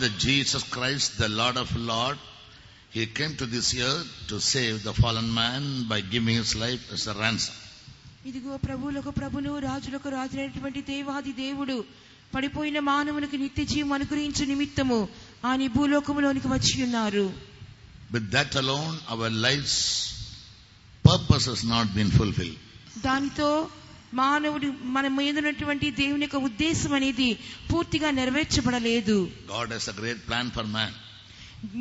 that Jesus Christ, the Lord of Lords, He came to this earth to save the fallen man by giving His life as a ransom. ఇదిగో ప్రభువులకు ప్రభును రాజులకు రాజైనటువంటి దేవాది దేవుడు పడిపోయిన మానవునికి నిత్య జీవం అనుగ్రహించు నిమిత్తము ఆయన భూలోకములోనికి వచ్చి ఉన్నారు. With that alone, our life's purpose has not been fulfilled. దానితో మానవుడు మన మీద ఉన్నటువంటి దేవుని యొక్క ఉద్దేశం అనేది పూర్తిగా నెరవేర్చబడలేదు. God has a great plan for man.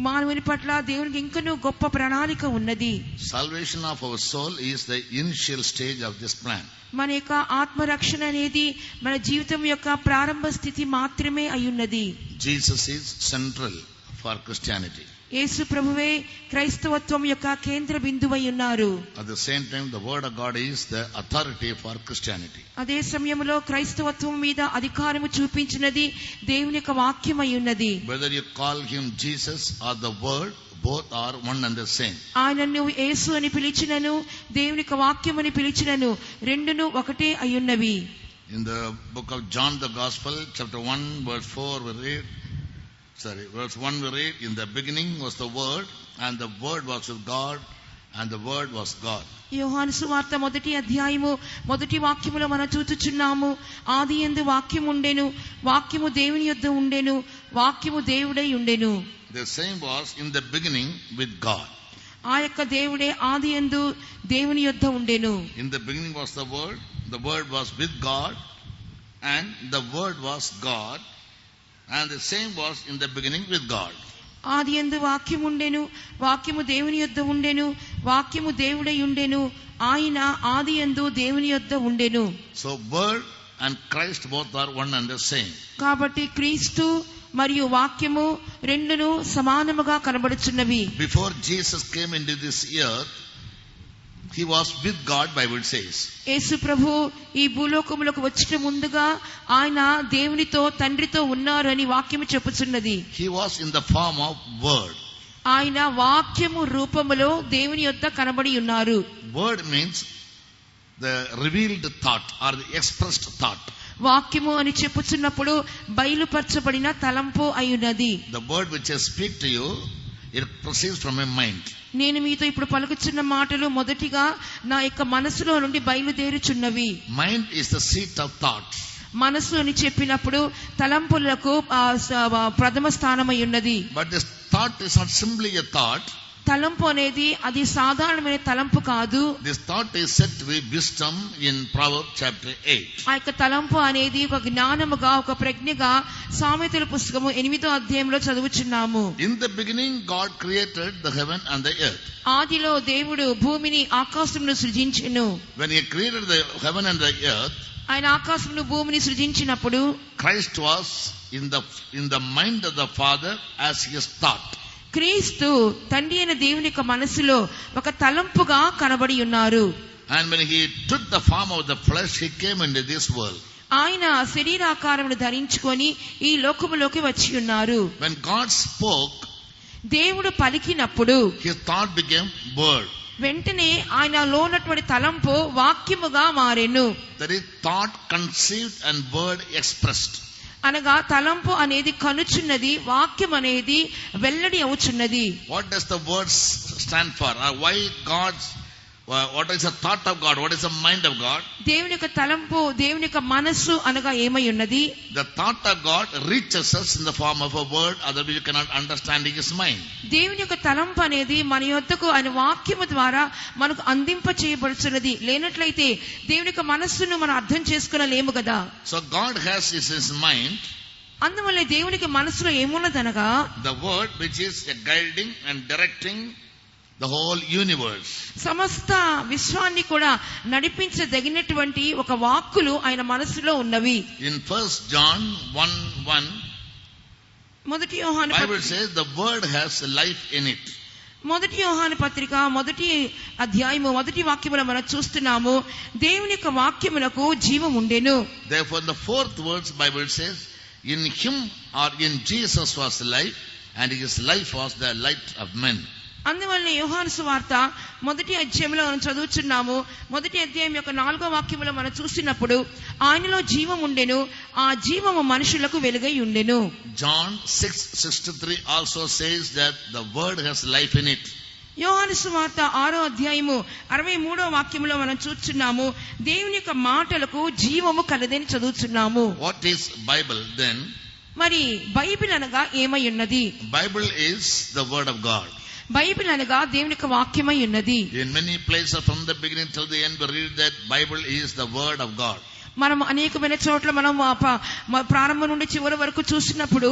మానవుని పట్ల దేవునికి ఇంకనూ గొప్ప ప్రణాళిక ఉన్నది. Salvation of our soul is the initial stage of this plan. మన యొక్క ఆత్మరక్షణ అనేది మన జీవితం యొక్క ప్రారంభ స్థితి మాత్రమే అయ్యున్నది. Jesus is central for Christianity. యేసు ప్రభువే క్రైస్తవత్వం యొక్క కేంద్ర బిందువై ఉన్నారు. At the same time, the word of God is the authority for Christianity. అదే సమయంలో క్రైస్తవత్వం మీద అధికారము చూపించినది దేవుని యొక్క వాక్యమై ఉన్నది. Whether you call him Jesus or the word, both are one and the same. ఆయనను యేసు అని పిలిచినను దేవుని యొక్క వాక్యం అని పిలిచినను రెండును ఒకటే అయ్యున్నవి. In the book of John the Gospel, chapter 1, verse 4, verse 1 we read, in the beginning was the word, and the word was with God, and the word was God. యోహాను సువార్త 1వ అధ్యాయము 1వ వాక్యములో మనం చూచుచున్నాము, ఆదియందు వాక్యము ఉండెను, వాక్యము దేవుని యొద్ద ఉండెను, వాక్యము దేవుడై ఉండెను. The same was in the beginning with God. ఆ యొక్క దేవుడే ఆదియందు దేవుని యొద్ద ఉండెను. In the beginning was the word was with God, and the word was God, and the same was in the beginning with God. ఆదియందు వాక్యము ఉండెను, వాక్యము దేవుని యొద్ద ఉండెను, వాక్యము దేవుడై ఉండెను, ఆయన ఆదియందు దేవుని యొద్ద ఉండెను. So word and Christ both are one and the same. కాబట్టి క్రీస్తు మరియు వాక్యము రెండును సమానముగా కనబడుచున్నవి. Before Jesus came into this earth, he was with God, Bible says. యేసు ప్రభు ఈ భూలోకములకు వచ్చిన ముందుగా ఆయన దేవునితో తండ్రితో ఉన్నారు అని వాక్యము చెప్పుచున్నది. He was in the form of word. ఆయన వాక్యము రూపములో దేవుని యొద్ద కనబడి ఉన్నారు. Word means the revealed thought or the expressed thought. వాక్యము అని చెప్పుచున్నప్పుడు బయలుపరచబడిన తలంపు అయ్యున్నది. The word which I speak to you, it proceeds from my mind. నేను మీతో ఇప్పుడు పలుకుచున్న మాటలు మొదటిగా నా యొక్క మనసులో నుండి బయలుదేరుచున్నవి. Mind is the seat of thought. మనసు అని చెప్పినప్పుడు తలంపులకు ప్రథమ స్థానమై ఉన్నది. But this thought is not simply a thought. తలంపు అనేది అది సాధారణమైన తలంపు కాదు. This thought is said to be wisdom in Proverbs chapter 8. ఆ యొక్క తలంపు అనేది ఒక జ్ఞానముగా, ఒక ప్రజ్ఞగా సామెతల పుస్తకము 8వ అధ్యాయంలో చదువుచున్నాము. In the beginning God created the heaven and the earth. ఆదిలో దేవుడు భూమిని ఆకాశమును సృజించెను. When he created the heaven and the earth, ఆయన ఆకాశమును భూమిని సృజించినప్పుడు Christ was in the mind of the Father as his thought. క్రీస్తు తండ్రి అయిన దేవుని యొక్క మనసులో ఒక తలంపుగా కనబడి ఉన్నారు. And when he took the form of the flesh, he came into this world. ఆయన శరీరాకారమును ధరించుకొని ఈ లోకములోకి వచ్చి ఉన్నారు. When God spoke, దేవుడు పలికినప్పుడు his thought became word. వెంటనే ఆయనలో ఉన్నటువంటి తలంపు వాక్యముగా మారెను. That is, thought conceived and word expressed. అనగా తలంపు అనేది కనుచున్నది, వాక్యం అనేది వెల్లడి అవుచున్నది. What does the word stand for? Or why God's what is the thought of God? What is the mind of God? దేవుని యొక్క తలంపు, దేవుని యొక్క మనస్సు అనగా ఏమై ఉన్నది? The thought of God reaches us in the form of a word, otherwise you cannot understand his mind. దేవుని యొక్క తలంపు అనేది మన యొద్దకు ఆయన వాక్యము ద్వారా మనకు అందింప చేయబడుచున్నది. లేనట్లయితే దేవుని యొక్క మనస్సును మనం అర్థం చేసుకోలేము కదా. So God has his mind. అందువల్ల దేవునికి మనసులో ఏమున్నదనగా the word which is guiding and directing the whole universe. సమస్త విశ్వాన్ని కూడా నడిపించదగినటువంటి ఒక వాక్కులు ఆయన మనసులో ఉన్నవి. In 1 John 1:1, మొదటి యోహాను Bible says the word has life in it. మొదటి యోహాను పత్రిక 1వ అధ్యాయము 1వ వాక్యములో మనం చూస్తున్నాము, దేవుని యొక్క వాక్యములకు జీవం ఉండెను. Therefore the 4th verse Bible says, in him or in Jesus was life, and his life was the light of men. అందువల్ల యోహాను సువార్త మొదటి అధ్యాయంలో మనం చదువుతున్నాము. మొదటి అధ్యాయం యొక్క 4వ వాక్యములో మనం చూసినప్పుడు ఆయనలో జీవం ఉండెను, ఆ జీవము మనుషులకు వెలుగై ఉండెను. John 6:63 also says that the word has life in it. యోహాను సువార్త 6వ అధ్యాయము 63వ వాక్యములో మనం చూస్తున్నాము, దేవుని యొక్క మాటలకు జీవము కలదని చదువుతున్నాము. What is Bible then? మరి బైబిల్ అనగా ఏమై ఉన్నది? Bible is the word of God. Bible అనగా దేవుని యొక్క వాక్యమై ఉన్నది. In many places from the beginning till the end we read that Bible is the word of God. మనం అనేకమైన చోట్ల మనం ప్రారంభం నుండి చివరి వరకు చూసినప్పుడు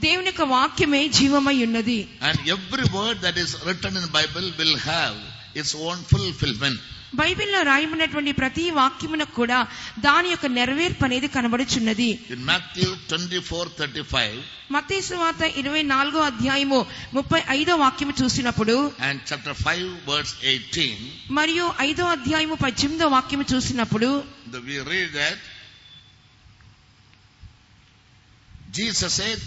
దేవుని యొక్క వాక్యమే జీవమై ఉన్నది. And every word that is written in Bible will have its own fulfillment. బైబిల్లో రాయబడినటువంటి ప్రతి వాక్యమునకు కూడా దాని యొక్క నెరవేర్పు అనేది కనబడుచున్నది. In Matthew 24:35 మత్తయి సువార్త 24వ అధ్యాయము 35వ వాక్యము చూసినప్పుడు and chapter 5 verse 18 మరియు 5వ అధ్యాయము 18వ వాక్యము చూసినప్పుడు we read that Jesus said,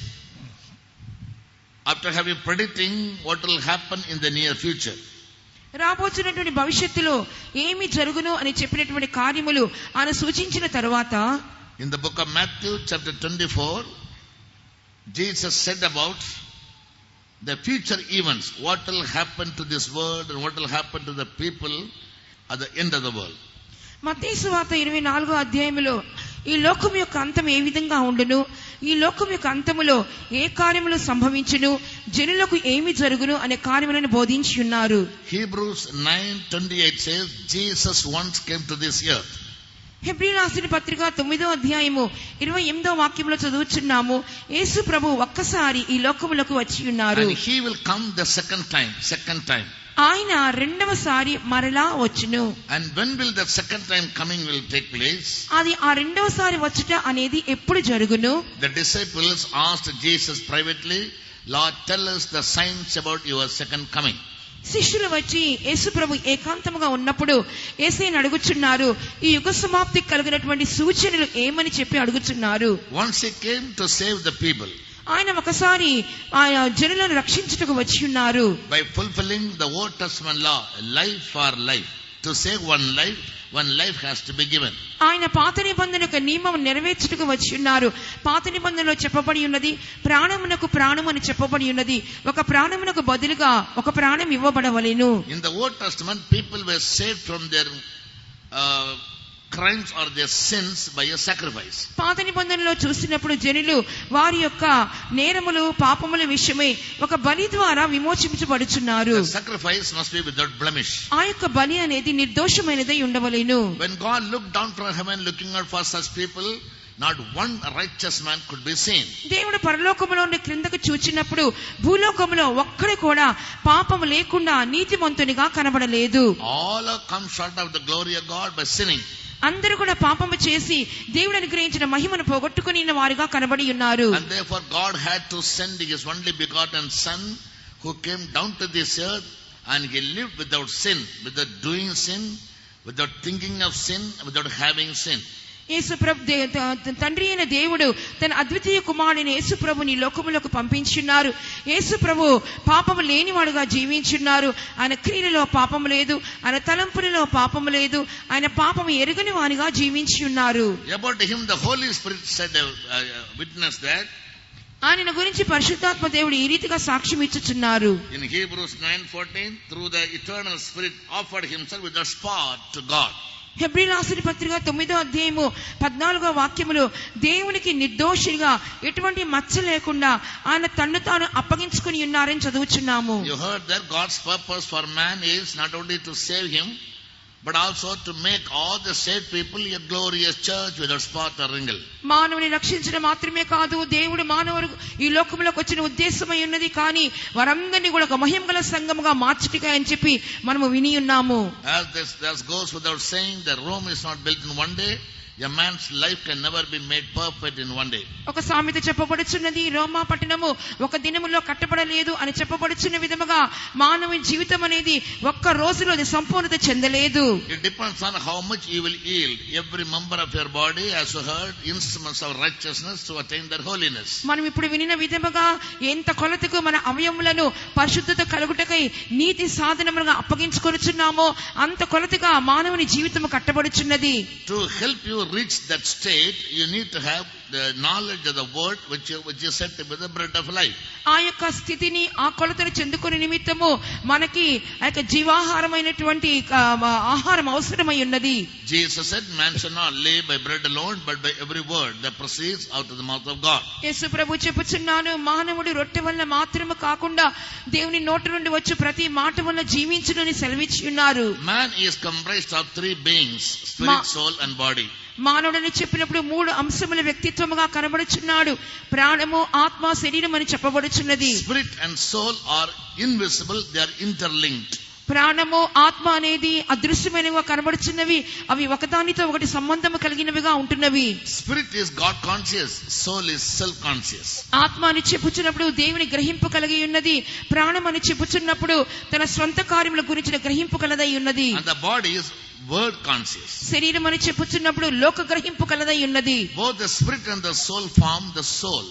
after having predicting what will happen in the near future, రాబోతున్నటువంటి భవిష్యత్తులో ఏమి జరుగును అని చెప్పినటువంటి కార్యములు ఆయన సూచించిన తరువాత in the book of Matthew chapter 24 Jesus said about the future events, what will happen to this world and what will happen to the people at the end of the world. మత్తయి సువార్త 24వ అధ్యాయములో ఈ లోకం యొక్క అంతం ఏ విధంగా ఉండును, ఈ లోకం యొక్క అంతములో ఏ కార్యములు సంభవించును, జనులకు ఏమి జరుగును అనే కార్యములను బోధించి ఉన్నారు. Hebrews 9:28 says Jesus once came to this earth. హెబ్రీయుల రాసిన పత్రిక 9వ అధ్యాయము 28వ వాక్యంలో చదువుచున్నాము, యేసు ప్రభు ఒక్కసారి ఈ లోకములకు వచ్చి ఉన్నారు. And he will come the second time. ఆయన రెండవసారి మరలా వచ్చును. And when will the second time coming will take place? అది ఆ రెండవసారి వచ్చుట అనేది ఎప్పుడు జరుగును? The disciples asked Jesus privately, Lord, tell us the signs about your second coming. శిష్యులు వచ్చి యేసు ప్రభు ఏకాంతముగా ఉన్నప్పుడు యేసుని అడుగుచున్నారు, ఈ యుగ సమాప్తికి కలిగినటువంటి సూచనలు ఏమని చెప్పి అడుగుచున్నారు. Once he came to save the people, ఆయన ఒకసారి ఆయన జనులను రక్షించుటకు వచ్చి ఉన్నారు. by fulfilling the Old Testament law, life for life, to save one life has to be given. ఆయన పాత నిబంధన యొక్క నియమం నెరవేర్చుటకు వచ్చి ఉన్నారు. పాత నిబంధనలో చెప్పబడి ఉన్నది ప్రాణమునకు ప్రాణం అని చెప్పబడి ఉన్నది. ఒక ప్రాణమునకు బదులుగా ఒక ప్రాణం ఇవ్వబడవలెను. In the Old Testament people were saved from their crimes or their sins by a sacrifice. పాత నిబంధనలో చూసినప్పుడు జనులు వారి యొక్క నేరములు పాపముల విషయమై ఒక బలి ద్వారా విమోచించబడుచున్నారు. The sacrifice must be without blemish. ఆ యొక్క బలి అనేది నిర్దోషమైనదై ఉండవలెను. When God looked down from heaven looking out for such people, not one righteous man could be seen. దేవుడు పరలోకములో నుండి క్రిందకు చూచినప్పుడు భూలోకములో ఒక్కడు కూడా పాపము లేకుండా నీతిమంతునిగా కనబడలేదు. All have come short of the glory of God by sinning. అందరూ కూడా పాపము చేసి దేవుడు అనుగ్రహించిన మహిమను పోగొట్టుకుని వారిగా కనబడి ఉన్నారు. And therefore God had to send his only begotten son who came down to this earth, and he lived without sin, without doing sin, without thinking of sin, without having sin. యేసు ప్రభు తండ్రి అయిన దేవుడు తన అద్వితీయ కుమారుని యేసు ప్రభుని లోకములకు పంపించున్నారు. యేసు ప్రభు పాపము లేనివాడుగా జీవించున్నారు. ఆయన క్రియలలో పాపము లేదు, ఆయన తలంపులలో పాపము లేదు, ఆయన పాపము ఎరుగని వానిగా జీవించి ఉన్నారు. About him the Holy Spirit said, witness that. ఆయన గురించి పరిశుద్ధాత్మ దేవుడు ఈ రీతిగా సాక్ష్యం ఇచ్చుచున్నారు. In Hebrews 9:14, through the eternal Spirit offered himself without spot to God. హెబ్రీయుల రాసిన పత్రిక 9వ అధ్యాయము 14వ వాక్యములో దేవునికి నిర్దోషిగా ఎటువంటి మచ్చ లేకుండా ఆయన తన్ను తాను అప్పగించుకుని ఉన్నారని చదువుచున్నాము. You heard that God's purpose for man is not only to save him, but also to make all the saved people a glorious church without spot or wrinkle. మానవుని రక్షించడం మాత్రమే కాదు, దేవుడు మానవుడు ఈ లోకంలోకి వచ్చిన ఉద్దేశమై ఉన్నది. కానీ వారందరినీ కూడా ఒక మహిమగల సంఘముగా మార్చుటిగా అని చెప్పి మనము విని ఉన్నాము. As this goes without saying, the Rome is not built in one day, A man's life can never be made perfect in one day. ఒక సామెత చెప్పబడుచున్నది, రోమా పట్టణము ఒక దినములో కట్టబడలేదు అని చెప్పబడుచున్న విధముగా మానవుని జీవితం అనేది ఒక్క రోజులో అది సంపూర్ణత చెందలేదు. It depends on how much you will yield. Every member of your body, as you heard, instruments of righteousness to attain their holiness. మనం ఇప్పుడు వినిన విధముగా ఎంత కొలతకు మన అవయములను పరిశుద్ధత కలుగుటకై నీతి సాధనములుగా అప్పగించుకొనుచున్నామో అంత కొలతగా మానవుని జీవితము కట్టబడుచున్నది. To help you reach that state, you need to have the knowledge of the word which is said to be the bread of life. ఆ యొక్క స్థితిని ఆ కొలతను చెందుకునే నిమిత్తము మనకి ఆ యొక్క జీవాహారమైనటువంటి ఆహారం అవసరమై ఉన్నది. Jesus said, man shall not live by bread alone, but by every word that proceeds out of the mouth of God. యేసు ప్రభు చెప్పుచున్నాను, మానవుడు రొట్టె వల్ల మాత్రమే కాకుండా దేవుని నోటి నుండి వచ్చే ప్రతి మాట వల్ల జీవించునని సెలవిచ్చి ఉన్నారు. Man is comprised of three beings, spirit, soul and body. మానవుడని చెప్పినప్పుడు మూడు అంశముల వ్యక్తిత్వముగా కనబడుచున్నాడు. ప్రాణము, ఆత్మ, శరీరం అని చెప్పబడుచున్నది. Spirit and soul are invisible, they are interlinked. ప్రాణము, ఆత్మ అనేది అదృశ్యమైనవిగా కనబడుచున్నవి. అవి ఒకదానితో ఒకటి సంబంధము కలిగినవిగా ఉంటున్నవి. Spirit is God conscious, soul is self conscious. ఆత్మ అని చెప్పుచున్నప్పుడు దేవుని గ్రహింపు కలిగి ఉన్నది. ప్రాణం అని చెప్పుచున్నప్పుడు తన స్వంత కార్యముల గురించిన గ్రహింపు కలదై ఉన్నది. And the body is word conscious. శరీరం అని చెప్పుచున్నప్పుడు లోక గ్రహింపు కలదై ఉన్నది. Both the spirit and the soul form the soul.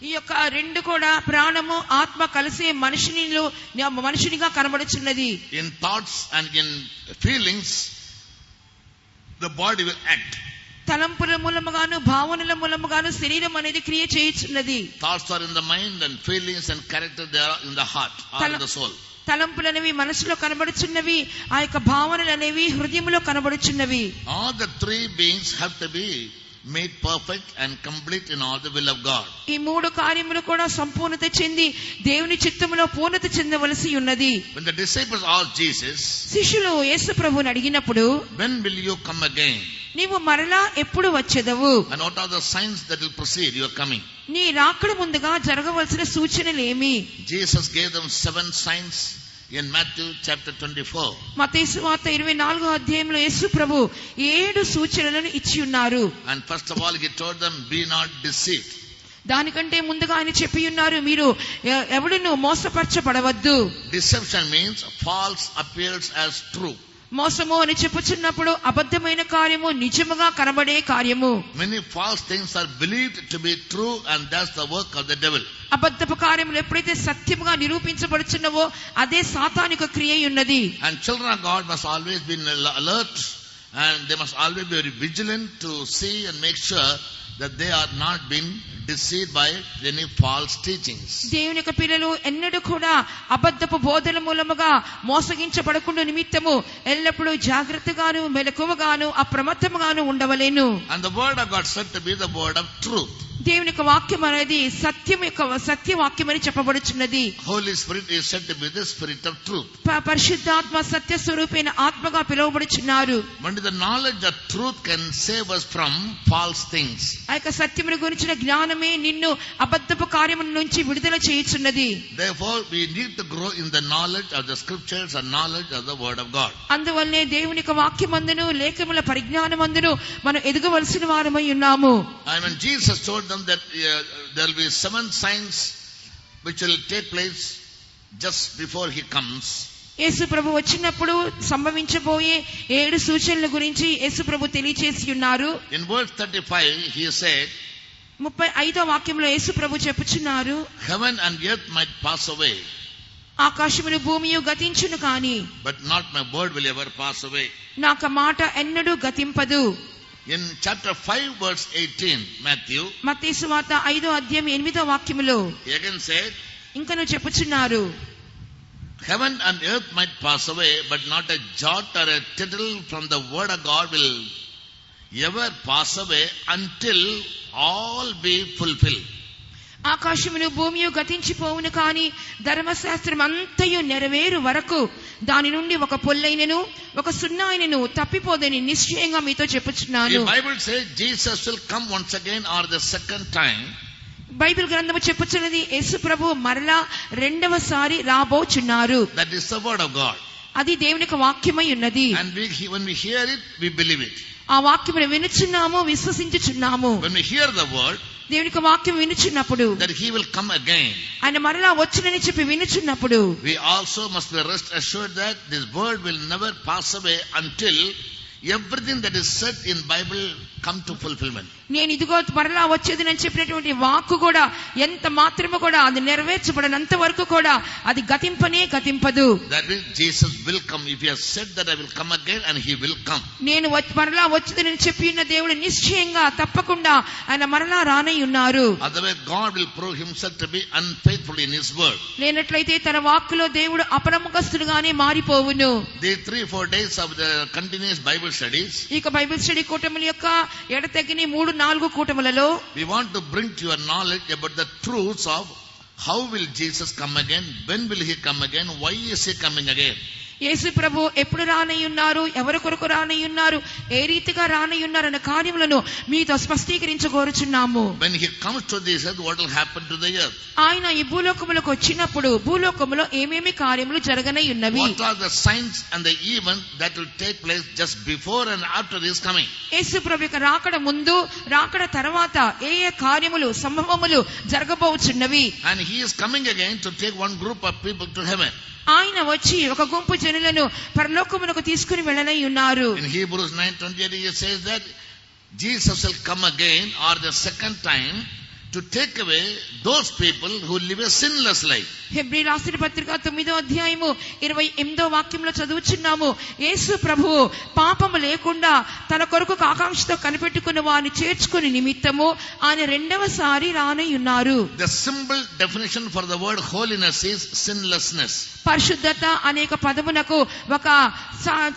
ఈ యొక్క రెండు కూడా ప్రాణము, ఆత్మ కలిసే మనుషునిగా కనబడుచున్నది. In thoughts and in feelings, the body will act. తలంపుల మూలముగాను భావనల మూలముగాను శరీరం అనేది క్రియ చేయుచున్నది. Thoughts are in the mind and feelings and character they are in the heart or in the soul. తలంపులనేవి మనసులో కనబడుచున్నవి, ఆ యొక్క భావనలు అనేవి హృదయంలో కనబడుచున్నవి. All the three beings have to be made perfect and complete in all the will of God. ఈ మూడు కార్యములు కూడా సంపూర్ణత చెంది దేవుని చిత్తములో పూర్ణత చెందవలసి ఉన్నది. When the disciples asked Jesus, శిష్యులు యేసు ప్రభువుని అడిగినప్పుడు, when will you come again? నీవు మరలా ఎప్పుడు వచ్చేదవు? And what are the signs that will precede your coming? నీ రాకడ ముందుగా జరగవలసిన సూచనలేమి? Jesus gave them 7 signs in Matthew chapter 24. మత్తయి సువార్త 24వ అధ్యాయంలో యేసు ప్రభు 7 సూచనలను ఇచ్చి ఉన్నారు. And first of all he told them, be not deceived. దానికంటే ముందుగా ఆయన చెప్పి ఉన్నారు, మీరు ఎవడును మోసపరచబడవద్దు. Deception means false appears as true. మోసము అని చెప్పుచున్నప్పుడు అబద్ధమైన కార్యము నిజముగా కనబడే కార్యము. Many false things are believed to be true and that's the work of the devil. అబద్ధపు కార్యములు ఎప్పుడైతే సత్యముగా నిరూపించబడుచున్నవో అదే సాతానిక క్రియ ఉన్నది. And children of God must always be alert and they must always be very vigilant to see and make sure that they are not being deceived by any false teachings. దేవుని యొక్క పిల్లలు ఎన్నడూ కూడా అబద్ధపు బోధల మూలముగా మోసగించబడకుండా నిమిత్తము ఎల్లప్పుడూ జాగ్రత్తగాను, మెలకువగాను, అప్రమత్తముగాను ఉండవలెను. And the word of God said to be the word of truth. దేవుని యొక్క వాక్యం అనేది సత్యవాక్యం అని చెప్పబడుచున్నది. Holy Spirit is said to be the spirit of truth. పరిశుద్ధాత్మ సత్య స్వరూపైన ఆత్మగా పిలువబడుచున్నారు. Only the knowledge of truth can save us from false things. ఆ యొక్క సత్యమును గురించిన జ్ఞానమే నిన్ను అబద్ధపు కార్యముల నుంచి విడుదల చేయుచున్నది. Therefore we need to grow in the knowledge of the scriptures and knowledge of the word of God. అందువల్లనే దేవుని యొక్క వాక్యమందును లేఖముల పరిజ్ఞానమందును మనం ఎదగవలసిన వారమై ఉన్నాము. And when Jesus told them that there will be 7 signs which will take place just before he comes. యేసు ప్రభు వచ్చినప్పుడు సంభవించబోయే 7 సూచనల గురించి యేసు ప్రభు తెలియచేసి ఉన్నారు. In verse 35 he said, 35వ వాక్యంలో యేసు ప్రభు చెప్పుచున్నారు, heaven and earth might pass away, ఆకాశమును భూమియు గతించును కాని but not my word will ever pass away. నాక మాట ఎన్నడూ గతింపదు. In chapter 5 verse 18 Matthew, మత్తయి సువార్త 5వ అధ్యాయం 8వ వాక్యములో he again said, ఇంకను చెప్పుచున్నారు, heaven and earth might pass away, but not a jot or a tittle from the word of God will ever pass away until all be fulfilled. ఆకాశమును భూమియు గతించిపోవును కాని ధర్మశాస్త్రం అంతయు నెరవేరు వరకు దాని నుండి ఒక పొల్లైనను ఒక సున్నాయినను తప్పిపోదని నిశ్చయంగా మీతో చెప్పుచున్నాను. The Bible says Jesus will come once again or the second time. Bible గ్రంథము చెప్పుచున్నది యేసు ప్రభు మరలా రెండవసారి రాబోచున్నారు. That is the word of God. అది దేవుని యొక్క వాక్యమై ఉన్నది. And when we hear it, we believe it. ఆ వాక్యమును వినుచున్నాము, విశ్వసించుచున్నాము. When we hear the word, దేవుని యొక్క వాక్యం వినుచున్నప్పుడు, that he will come again, ఆయన మరలా వచ్చునని చెప్పి వినుచున్నప్పుడు, we also must be rest assured that this word will never pass away until everything that is said in Bible come to fulfillment. నేను ఇదిగో మరలా వచ్చేది అని చెప్పినటువంటి వాక్కు కూడా ఎంత మాత్రము కూడా అది నెరవేర్చబడనంత వరకు కూడా అది గతింపనే గతింపదు. That means Jesus will come. If he has said that I will come again, and he will come. నేను మరలా వచ్చేది అని చెప్పి ఉన్న దేవుడు నిశ్చయంగా తప్పకుండా ఆయన మరలా రానై ఉన్నారు. Otherwise God will prove himself to be unfaithful in his word. లేనట్లయితే తన వాక్కులో దేవుడు అపనమ్మకస్తుడుగానే మారిపోవును. The 3-4 days of the continuous Bible studies, ఇక బైబిల్ స్టడీ కూటముల యొక్క ఎడతెగని 3-4 కూటములలో we want to bring to your knowledge about the truths of how will Jesus come again, when will he come again, why is he coming again. యేసు ప్రభు ఎప్పుడు రానయ్యున్నారు, ఎవరి కొరకు రానయ్యున్నారు, ఏ రీతిగా రానయ్యున్నారు అనే కార్యములను మీతో స్పష్టీకరించగోరుచున్నాము. When he comes to this earth, what will happen to the earth? ఆయన ఈ భూలోకములకు వచ్చినప్పుడు భూలోకములో ఏమేమి కార్యములు జరగనై ఉన్నవి, What are the signs and the events that will take place just before and after his coming? యేసు ప్రభు యొక్క రాకడ ముందు రాకడ తర్వాత ఏ ఏ కార్యములు సంభవములు జరగబోచున్నవి. And he is coming again to take one group of people to heaven. ఆయన వచ్చి ఒక గుంపు జనులను పరలోకమునకు తీసుకుని వెళ్ళనై ఉన్నారు. In Hebrews 9:28 it says that Jesus will come again, or the second time, to take away those people who live a sinless life. Hebrew రాసిన పత్రిక 9వ అధ్యాయము 28వ వాక్యంలో చదువుచున్నాము. యేసు ప్రభువు పాపము లేకుండా తన కొరకు ఆకాంక్షతో కనిపెట్టుకున్న వారిని చేర్చుకుని నిమిత్తము ఆయన రెండవసారి రానై ఉన్నారు. The simple definition for the word holiness is sinlessness. పరిశుద్ధత అనేక పదమునకు ఒక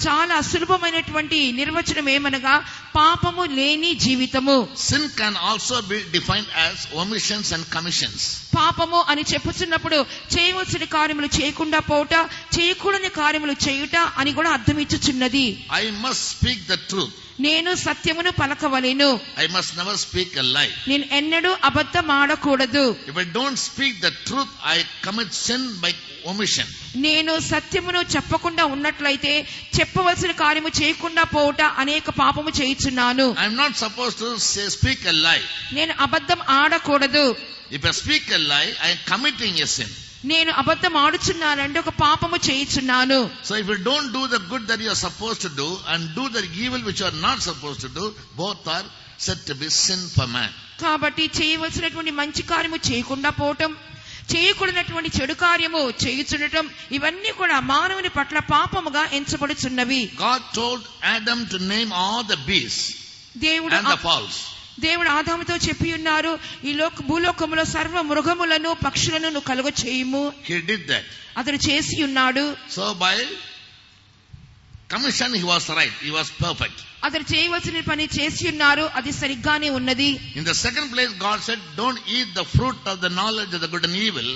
చాలా సులభమైనటువంటి నిర్వచనం ఏమనగా పాపము లేని జీవితము. Sin can also be defined as omissions and commissions. పాపము అని చెప్పుచున్నప్పుడు చేయవలసిన కార్యములు చేయకుండా పోవుట, చేయకూడని కార్యములు చేయుట అని కూడా అర్థం ఇచ్చుచున్నది. I must speak the truth. నేను సత్యమును పలకవలెను. I must never speak a lie. నేను ఎన్నడూ అబద్ధం ఆడకూడదు. If I don't speak the truth, I commit sin by omission. నేను సత్యమును చెప్పకుండా ఉన్నట్లయితే చెప్పవలసిన కార్యము చేయకుండా పోవుట అనేక పాపము చేయుచున్నాను. I am not supposed to speak a lie. నేను అబద్ధం ఆడకూడదు. If I speak a lie, I am committing a sin. నేను అబద్ధం ఆడుచున్నానంటే ఒక పాపము చేయుచున్నాను. So if you don't do the good that you are supposed to do and do the evil which you are not supposed to do, both are said to be sin for man. కాబట్టి చేయవలసినటువంటి మంచి కార్యము చేయకుండా పోవటం, చేయకూడనటువంటి చెడు కార్యము చేయుచుండటం, ఇవన్నీ కూడా మానవుని పట్ల పాపముగా ఎంచబడుచున్నవి. God told Adam to name all the beasts and the fowls. దేవుడు ఆదాముతో చెప్పి ఉన్నారు, ఈ భూలోకములో సర్వ మృగములను పక్షులను నువ్వు కలుగ చేయుము. He did that. అతడు చేసి ఉన్నాడు. So by commission he was right. He was perfect. అతడు చేయవలసిన పని చేసి ఉన్నారు, అది సరిగ్గానే ఉన్నది. In the second place God said, don't eat the fruit of the knowledge of the good and evil.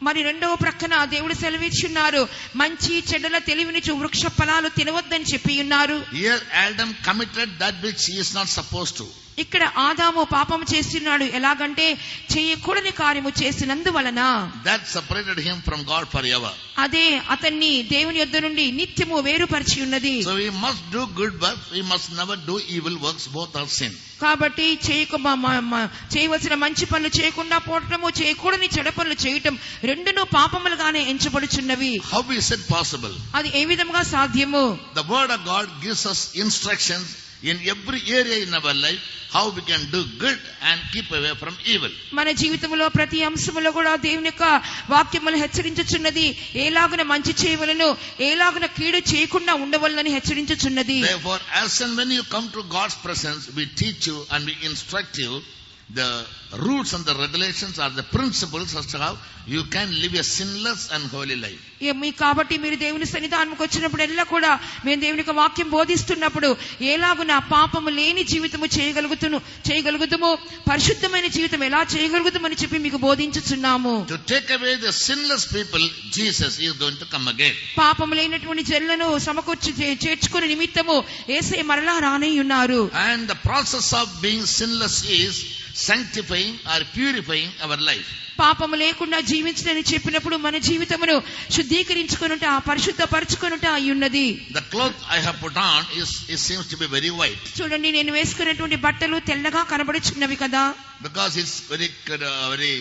మరి రెండవ ప్రక్కన దేవుడు సెలవిచ్చున్నారు, మంచి చెడ్డల తెలివినిచ్చు వృక్ష ఫలాలు తినవద్దని చెప్పి ఉన్నారు. Here Adam committed that which he is not supposed to. ఇక్కడ ఆదాము పాపము చేస్తున్నాడు. ఎలాగంటే చేయకూడని కార్యము చేసినందువలన that separated him from God forever. అదే అతన్ని దేవుని యొద్ద నుండి నిత్యము వేరుపరిచి ఉన్నది. So we must do good works, we must never do evil works, both are sin. కాబట్టి చేయవలసిన మంచి పనులు చేయకుండా పోవటము, చేయకూడని చెడ పనులు చేయటం రెండును పాపములుగానే ఎంచబడుచున్నవి. How is it possible? అది ఏ విధంగా సాధ్యము? The word of God gives us instructions in every area in our life how we can do good and keep away from evil. మన జీవితంలో ప్రతి అంశములో కూడా దేవుని యొక్క వాక్యములు హెచ్చరించుచున్నది. ఏలాగున మంచి చేయవలెను, ఏలాగున కీడు చేయకుండా ఉండవలెనని హెచ్చరించుచున్నది. Therefore, as and when you come to God's presence, we teach you and we instruct you the rules and the regulations are the principles as to how you can live a sinless and holy life. కాబట్టి మీరు దేవుని సన్నిధానంకి వచ్చినప్పుడు ఎల్లా కూడా మేము దేవుని యొక్క వాక్యం బోధిస్తున్నప్పుడు ఏలాగున పాపము లేని జీవితము చేయగలుగుతాము, పరిశుద్ధమైన జీవితం ఎలా చేయగలుగుతామని చెప్పి మీకు బోధించుచున్నాము. To take away the sinless people, Jesus is going to come again. పాపము లేనటువంటి జనులను సమకూర్చి చేర్చుకునే నిమిత్తము యేసయ్య మరలా రానై ఉన్నారు. And the process of being sinless is sanctifying or purifying our life. పాపము లేకుండా జీవించదని చెప్పినప్పుడు మన జీవితమును శుద్ధీకరించుకొనుట, పరిశుద్ధపరచుకొనుట అయ్యున్నది. The cloth I have put on it seems to be very white. చూడండి, నేను వేసుకున్నటువంటి బట్టలు తెల్లగా కనబడుచున్నవి కదా. Because it's very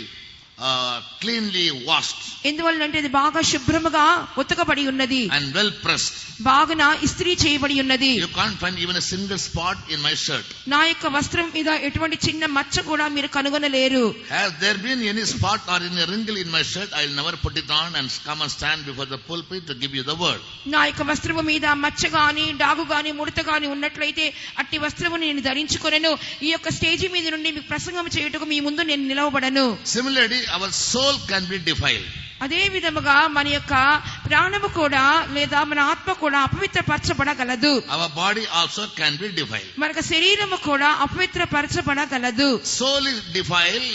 cleanly washed. ఎందువల్లంటే అది బాగా శుభ్రముగా ఉతకబడి ఉన్నది. And well pressed. బాగా ఇస్త్రీ చేయబడి ఉన్నది. You can't find even a single spot in my shirt. నా యొక్క వస్త్రం మీద ఎటువంటి చిన్న మచ్చ కూడా మీరు కనుగొనలేరు. Has there been any spot or any wrinkle in my shirt? I'll never put it on and come and stand before the pulpit to give you the word. నా యొక్క వస్త్రము మీద మచ్చ గాని, డాగు గాని, ముడత గాని ఉన్నట్లయితే అట్టి వస్త్రము నేను ధరించుకొనను. ఈ యొక్క స్టేజి మీద నుండి మీకు ప్రసంగం చేయుటకు మీ ముందు నేను నిలవబడను. Similarly, our soul can be defiled. అదే విధముగా మన యొక్క ప్రాణము కూడా లేదా మన ఆత్మ కూడా అపవిత్రపరచబడగలదు. Our body also can be defiled. మన శరీరము కూడా అపవిత్రపరచబడగలదు. Soul is defiled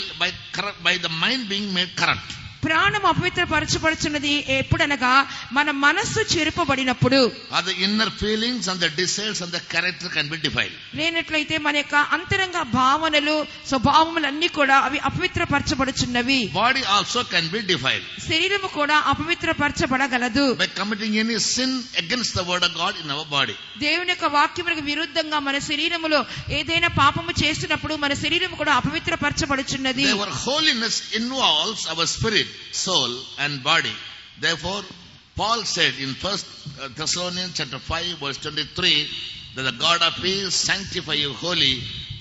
by the mind being made corrupt. ప్రాణం అపవిత్రపరచబడుచున్నది ఎప్పుడనగా మన మనస్సు చెరుపబడినప్పుడు. The inner feelings and the desires and the character can be defiled. లేనట్లయితే మన యొక్క అంతరంగ భావనలు, స్వభావములన్నీ కూడా అవి అపవిత్రపరచబడుచున్నవి. Body also can be defiled. శరీరము కూడా అపవిత్రపరచబడగలదు. By committing any sin against the word of God in our body. దేవుని యొక్క వాక్యములకు విరుద్ధంగా మన శరీరములో ఏదైనా పాపము చేస్తున్నప్పుడు మన శరీరము కూడా అపవిత్రపరచబడుచున్నది. Our holiness involves our spirit, soul and body. Therefore, Paul said in 1 Thessalonians chapter 5 verse 23 that the God of peace sanctify you wholly,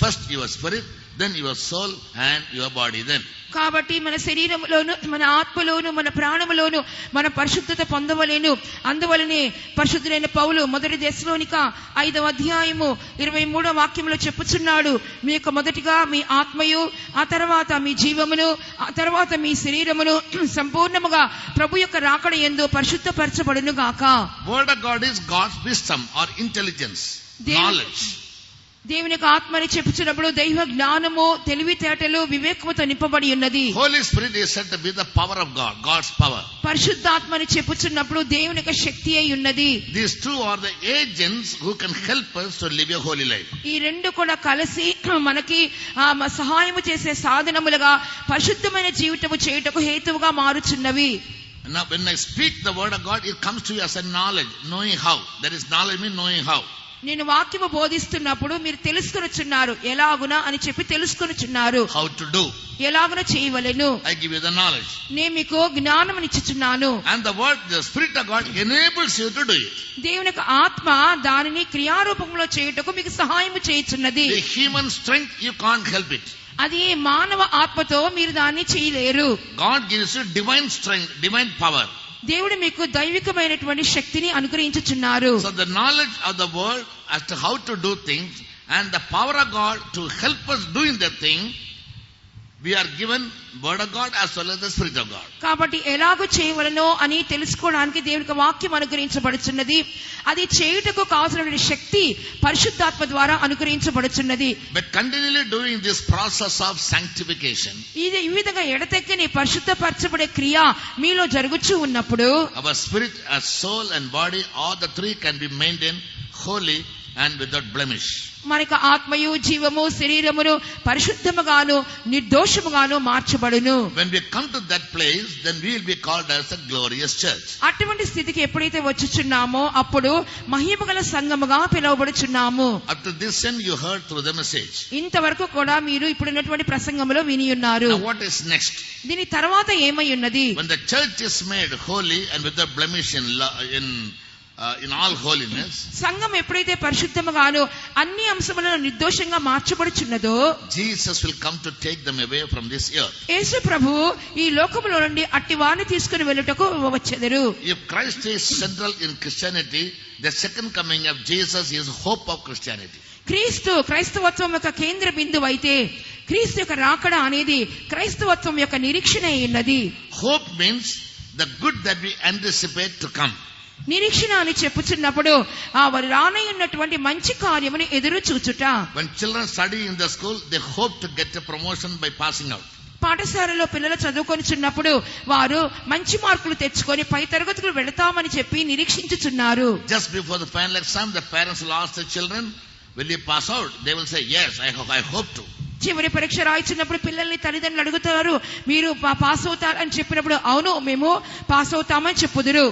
first your spirit, then your soul and your body. Then కాబట్టి మన శరీరములోను, మన ఆత్మలోను, మన ప్రాణములోను మన పరిశుద్ధత పొందవలెను. అందువలనే పరిశుద్ధుడైన పౌలు 1 దెస్సలోనిక 5వ అధ్యాయము 23వ వాక్యంలో చెప్పుచున్నాడు, మీ యొక్క మొదటిగా మీ ఆత్మయు, ఆ తర్వాత మీ జీవమును, ఆ తర్వాత మీ శరీరమును సంపూర్ణముగా ప్రభు యొక్క రాకడ యందు పరిశుద్ధపరచబడును గాక. Word of God is God's wisdom or intelligence, knowledge. దేవుని యొక్క ఆత్మని చెప్పుచున్నప్పుడు దైవ జ్ఞానము, తెలివితేటలు, వివేకముతో నింపబడి ఉన్నది. Holy Spirit is said to be the power of God, God's power. పరిశుద్ధాత్మని చెప్పుచున్నప్పుడు దేవుని యొక్క శక్తి అయి ఉన్నది. These two are the agents who can help us to live a holy life. ఈ రెండు కూడా కలిసి మనకి సహాయము చేసే సాధనములుగా పరిశుద్ధమైన జీవితము చేయుటకు హేతువుగా మారుచున్నవి. Now when I speak the word of God, it comes to you as a knowledge, knowing how. There is knowledge means knowing how. నేను వాక్యము బోధిస్తున్నప్పుడు మీరు తెలుసుకొనుచున్నారు, ఎలాగునా అని చెప్పి తెలుసుకొనుచున్నారు. How to do. ఎలాగున చేయవలెను. I give you the knowledge. నేను మీకు జ్ఞానమునిచ్చుచున్నాను. And the word, the Spirit of God enables you to do it. దేవుని యొక్క ఆత్మ దానిని క్రియారూపంలో చేయుటకు మీకు సహాయము చేయుచున్నది. The human strength, you can't help it. అది మానవ ఆత్మతో మీరు దాన్ని చేయలేరు. God gives you divine strength, divine power. దేవుడు మీకు దైవికమైనటువంటి శక్తిని అనుగ్రహించుచున్నారు. So the knowledge of the word as to how to do things and the power of God to help us doing that thing, we are given word of God as well as the Spirit of God. కాబట్టి ఎలాగో చేయవలనో అని తెలుసుకోవడానికి దేవునికి వాక్యం అనుగ్రహించబడుచున్నది. అది చేయుటకు కావాల్సిన శక్తి పరిశుద్ధాత్మ ద్వారా అనుగ్రహించబడుచున్నది. But continually doing this process of sanctification, ఇది ఈ విధంగా ఎడతెక్కని పరిశుద్ధపరచబడే క్రియ మీలో జరుగుచూ ఉన్నప్పుడు our spirit, our soul and body, all the three can be maintained holy and without blemish. మనకు ఆత్మయు, జీవము, శరీరమును పరిశుద్ధముగాను నిర్దోషముగాను మార్చబడును. When we come to that place, then we will be called as a glorious church. అటువంటి స్థితికి ఎప్పుడైతే వచ్చుచున్నామో అప్పుడు మహిమగల సంఘముగా పిలువబడుచున్నాము. Up to this end you heard through the message. ఇంతవరకు కూడా మీరు ఇప్పుడున్నటువంటి ప్రసంగంలో విని ఉన్నారు. Now what is next? దీని తర్వాత ఏమై ఉన్నది? When the church is made holy and without blemish in all holiness, సంఘం ఎప్పుడైతే పరిశుద్ధముగాను అన్ని అంశములను నిర్దోషంగా మార్చబడుచున్నదో Jesus will come to take them away from this earth. యేసు ప్రభు ఈ లోకములో నుండి అట్టి వారిని తీసుకుని వెళ్ళుటకు వచ్చెదరు. If Christ is central in Christianity, the second coming of Jesus is hope of Christianity. క్రైస్తవత్వం యొక్క కేంద్ర బిందువు అయితే క్రీస్తు యొక్క రాకడ అనేది క్రైస్తవత్వం యొక్క నిరీక్షణ అయినది. Hope means the good that we anticipate to come. నిరీక్షణ అని చెప్పుచున్నప్పుడు వారు రానయ్యున్నటువంటి మంచి కార్యమును ఎదురు చూచుట. When children study in the school, they hope to get a promotion by passing out. పాఠశాలలో పిల్లలు చదువుకొనిచున్నప్పుడు వారు మంచి మార్కులు తెచ్చుకొని పై తరగతులు వెళతామని చెప్పి నిరీక్షించుచున్నారు. Just before the final exam, the parents will ask the children, will you pass out? They will say, yes, I hope to. చివరి పరీక్ష రాయించినప్పుడు పిల్లల్ని తల్లిదండ్రులు అడుగుతారు, మీరు పాస్ అవుతారని చెప్పినప్పుడు అవును మేము పాస్ అవుతామని చెప్పుదురు.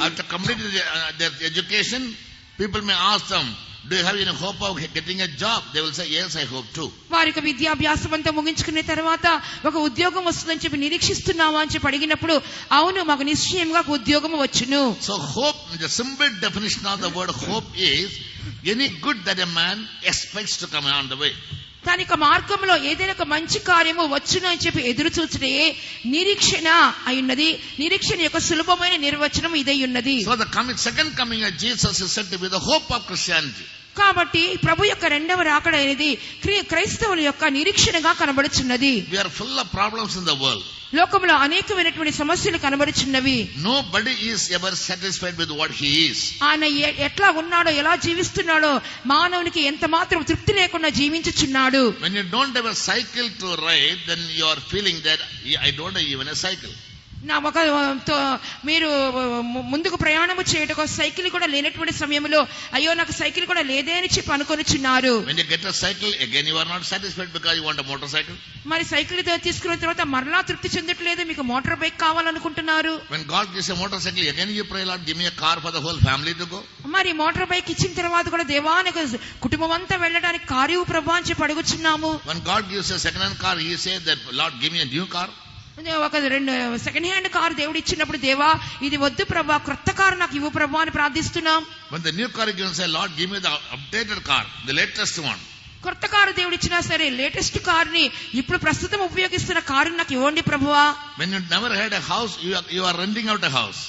After completing their education, people may ask them, do you have any hope of getting a job? They will say, yes, I hope too. వారికి విద్యాభ్యాసం అంతా ముగించుకున్న తర్వాత ఒక ఉద్యోగం వస్తుందని చెప్పి నిరీక్షిస్తున్నావా అని చెప్పి అడిగినప్పుడు అవును మాకు నిశ్చయంగా ఒక ఉద్యోగం వచ్చును. So hope, the simple definition of the word hope is any good that a man expects to come on the way. తన యొక్క మార్గంలో ఏదైనా ఒక మంచి కార్యము వచ్చును అని చెప్పి ఎదురు చూచుటే నిరీక్షణ అయ్యున్నది. నిరీక్షణ యొక్క సులభమైన నిర్వచనం ఇదై ఉన్నది. So the second coming of Jesus is said to be the hope of Christianity. కాబట్టి ప్రభు యొక్క రెండవ రాకడ అనేది క్రైస్తవుల యొక్క నిరీక్షణగా కనబడుచున్నది. We are full of problems in the world. లోకంలో అనేకమైనటువంటి సమస్యలు కనబడుచున్నవి. Nobody is ever satisfied with what he is. ఆయన ఎట్లా ఉన్నాడో ఎలా జీవిస్తున్నాడో మానవునికి ఎంత మాత్రం తృప్తి లేకుండా జీవించుచున్నాడు. When you don't have a cycle to ride, then you are feeling that I don't have even a cycle. నా ఒక మీరు ముందుకు ప్రయాణము చేయటకు సైకిల్ కూడా లేనటువంటి సమయంలో అయ్యో నాకు సైకిల్ కూడా లేదే అని చెప్పి అనుకొనిచున్నారు. When you get a cycle, again you are not satisfied because you want a motorcycle. మరి సైకిల్ తీసుకున్న తర్వాత మరలా తృప్తి చెందట్లేదు, మీకు మోటార్ బైక్ కావాలనుకుంటున్నారు. When God gives a motorcycle, again you pray, Lord, give me a car for the whole family to go. మరి motor bike ఇచ్చిన తర్వాత కూడా దేవా నాకు కుటుంబం అంతా వెళ్ళడానికి కారు ప్రభు అని చెప్పి అడుగుచున్నాము. When God gives a second hand car, he says that, Lord, give me a new car. ఒక సెకండ్ హ్యాండ్ కారు దేవుడు ఇచ్చినప్పుడు దేవా ఇది వద్దు ప్రభా క్రొత్త కారు నాకు ఇవ్వు ప్రభా అని ప్రార్థిస్తున్నాం. When the new car is given, say, Lord, give me the updated car, the latest one. కొత్త కారు దేవుడు ఇచ్చినా సరే లేటెస్ట్ కారుని ఇప్పుడు ప్రస్తుతం ఉపయోగిస్తున్న కారుని నాకు ఇవ్వండి ప్రభువా. When you never had a house, you are renting out a house.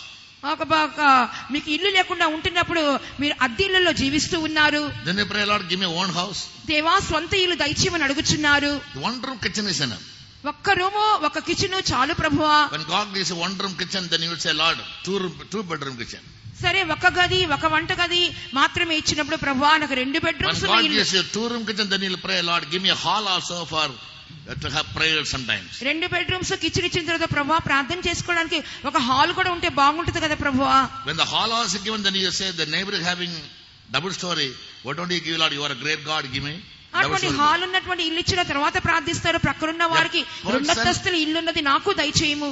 మీకు ఇల్లు లేకుండా ఉంటున్నప్పుడు మీరు అద్దె ఇళ్లలో జీవిస్తూ ఉన్నారు. Then you pray, Lord, give me own house. దేవా స్వంత ఇల్లు దయచేయమని అడుగుచున్నారు. One room kitchen is enough. ఒక్క రూము ఒక కిచెన్ చాలు ప్రభువా. When God gives a one room kitchen, then you will say, Lord, two bedroom kitchen. సరే ఒక గది ఒక వంట గది మాత్రమే ఇచ్చినప్పుడు ప్రభువా నాకు 2 bedrooms When God gives you a 2 room kitchen, then you will pray, Lord, give me a hall also for to have prayer sometimes. 2 bedrooms kitchen ఇచ్చిన తర్వాత ప్రభువా ప్రార్థన చేసుకోవడానికి ఒక హాల్ కూడా ఉంటే బాగుంటుంది కదా ప్రభువా. When the hall is given, then you say the neighbor is having double story, what don't you give, Lord, you are a great God, give me. అటువంటి హాల్ ఉన్నటువంటి ఇల్లు ఇచ్చిన తర్వాత ప్రార్థిస్తారు ప్రక్కనున్న వారికి 2 అంతస్తుల ఇల్లు ఉన్నది నాకు దయచేయము.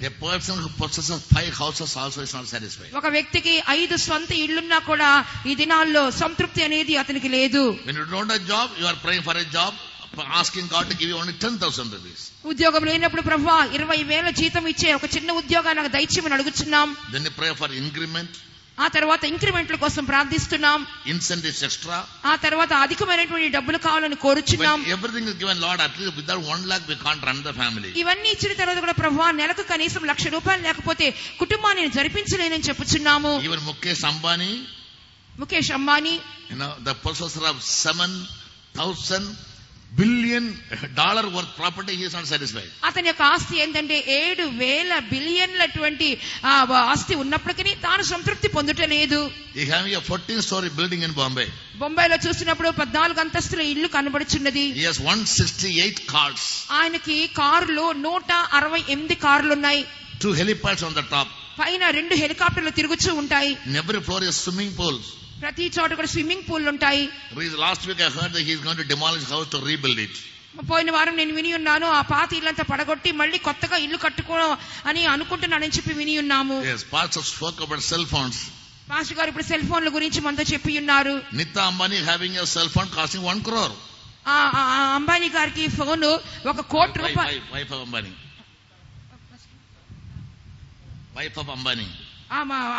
A person who possesses 5 houses also is not satisfied. ఒక వ్యక్తికి 5 స్వంత ఇల్లున్నా కూడా ఈ దినాల్లో సంతృప్తి అనేది అతనికి లేదు. When you don't have a job, you are praying for a job, asking God to give you only 10,000 rupees. ఉద్యోగం లేనప్పుడు ప్రభువా 20,000 జీతం ఇచ్చే ఒక చిన్న ఉద్యోగాన్ని నాకు దయచేయమని అడుగుచున్నాం. Then you pray for increment. ఆ తర్వాత ఇంక్రిమెంట్ల కోసం ప్రార్థిస్తున్నాం. Incentives extra. ఆ తర్వాత అధికమైనటువంటి డబ్బులు కావాలని కోరుచున్నాం. When everything is given, Lord, at least without 1 lakh we can't run the family. ఇవన్నీ ఇచ్చిన తర్వాత కూడా ప్రభువా నెలకు కనీసం 1,00,000 రూపాయలు లేకపోతే కుటుంబాన్ని జరిపించలేనని చెప్పుచున్నాము. Even Mukesh Ambani, you know, the possessor of $7,000 billion worth property, he is not satisfied. అతని యొక్క ఆస్తి ఏంటంటే 7,000 బిలియన్లటువంటి ఆస్తి ఉన్నప్పటికీ తాను సంతృప్తి పొందుటలేదు. He having a 14-story building in Bombay. బొంబాయిలో చూసినప్పుడు 14 అంతస్తుల ఇల్లు కనబడుచున్నది. He has 168 cars. ఆయనకి కారులో 168 కార్లు ఉన్నాయి. 2 helipads on the top. పైన 2 హెలికాప్టర్లు తిరుగుతూ ఉంటాయి. In every floor is swimming pools. ప్రతి చోట కూడా స్విమ్మింగ్ పూల్ ఉంటాయి. Last week I heard that he is going to demolish house to rebuild it. పోయిన వారం నేను విని ఉన్నాను ఆ పాత ఇల్లంతా పడగొట్టి మళ్ళీ కొత్తగా ఇల్లు కట్టుకోవడం అని అనుకుంటున్నానని చెప్పి విని ఉన్నాము. Yes, pastor spoke about cell phones. Pastor గారు ఇప్పుడు సెల్ ఫోన్ల గురించి మనతో చెప్పి ఉన్నారు. Nita Ambani having a cell phone costing 1 crore. Ambani గారికి ఫోన్ 1 కోటి రూపాయలు. Wife of Ambani. Wife of Ambani.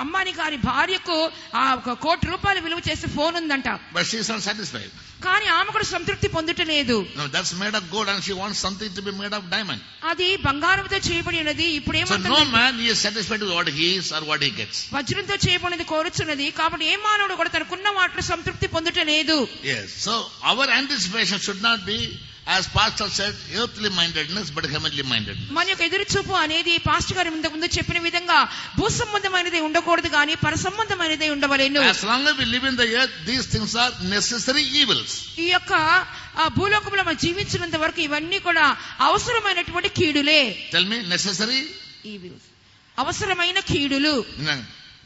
Ambani గారి భార్యకు 1 కోటి రూపాయలు విలువ చేసే ఫోన్ ఉందంట. But she is not satisfied. కానీ ఆమె కూడా సంతృప్తి పొందటలేదు. No, that's made of gold and she wants something to be made of diamond. అది బంగారంతో చేయబడి ఉన్నది. ఇప్పుడు ఏమంటుంది? So no man is satisfied with what he is or what he gets. వజ్రంతో చేయబడినది కోరుచున్నది. కాబట్టి ఏ మానవుడు కూడా తనకున్న వాటిలో సంతృప్తి పొందటలేదు. Yes, so our anticipation should not be, as pastor said, earthly mindedness but heavenly mindedness. మన యొక్క ఎదురు చూపు అనేది పాస్టర్ గారు ముందు చెప్పిన విధంగా భూ సంబంధమైనది ఉండకూడదు కానీ పర సంబంధమైనది ఉండవలెను. As long as we live in the earth, these things are necessary evils. ఈ యొక్క భూలోకంలో మనం జీవించినంత వరకు ఇవన్నీ కూడా అవసరమైనటువంటి కీడులే. Tell me, necessary evils. అవసరమైన కీడులు.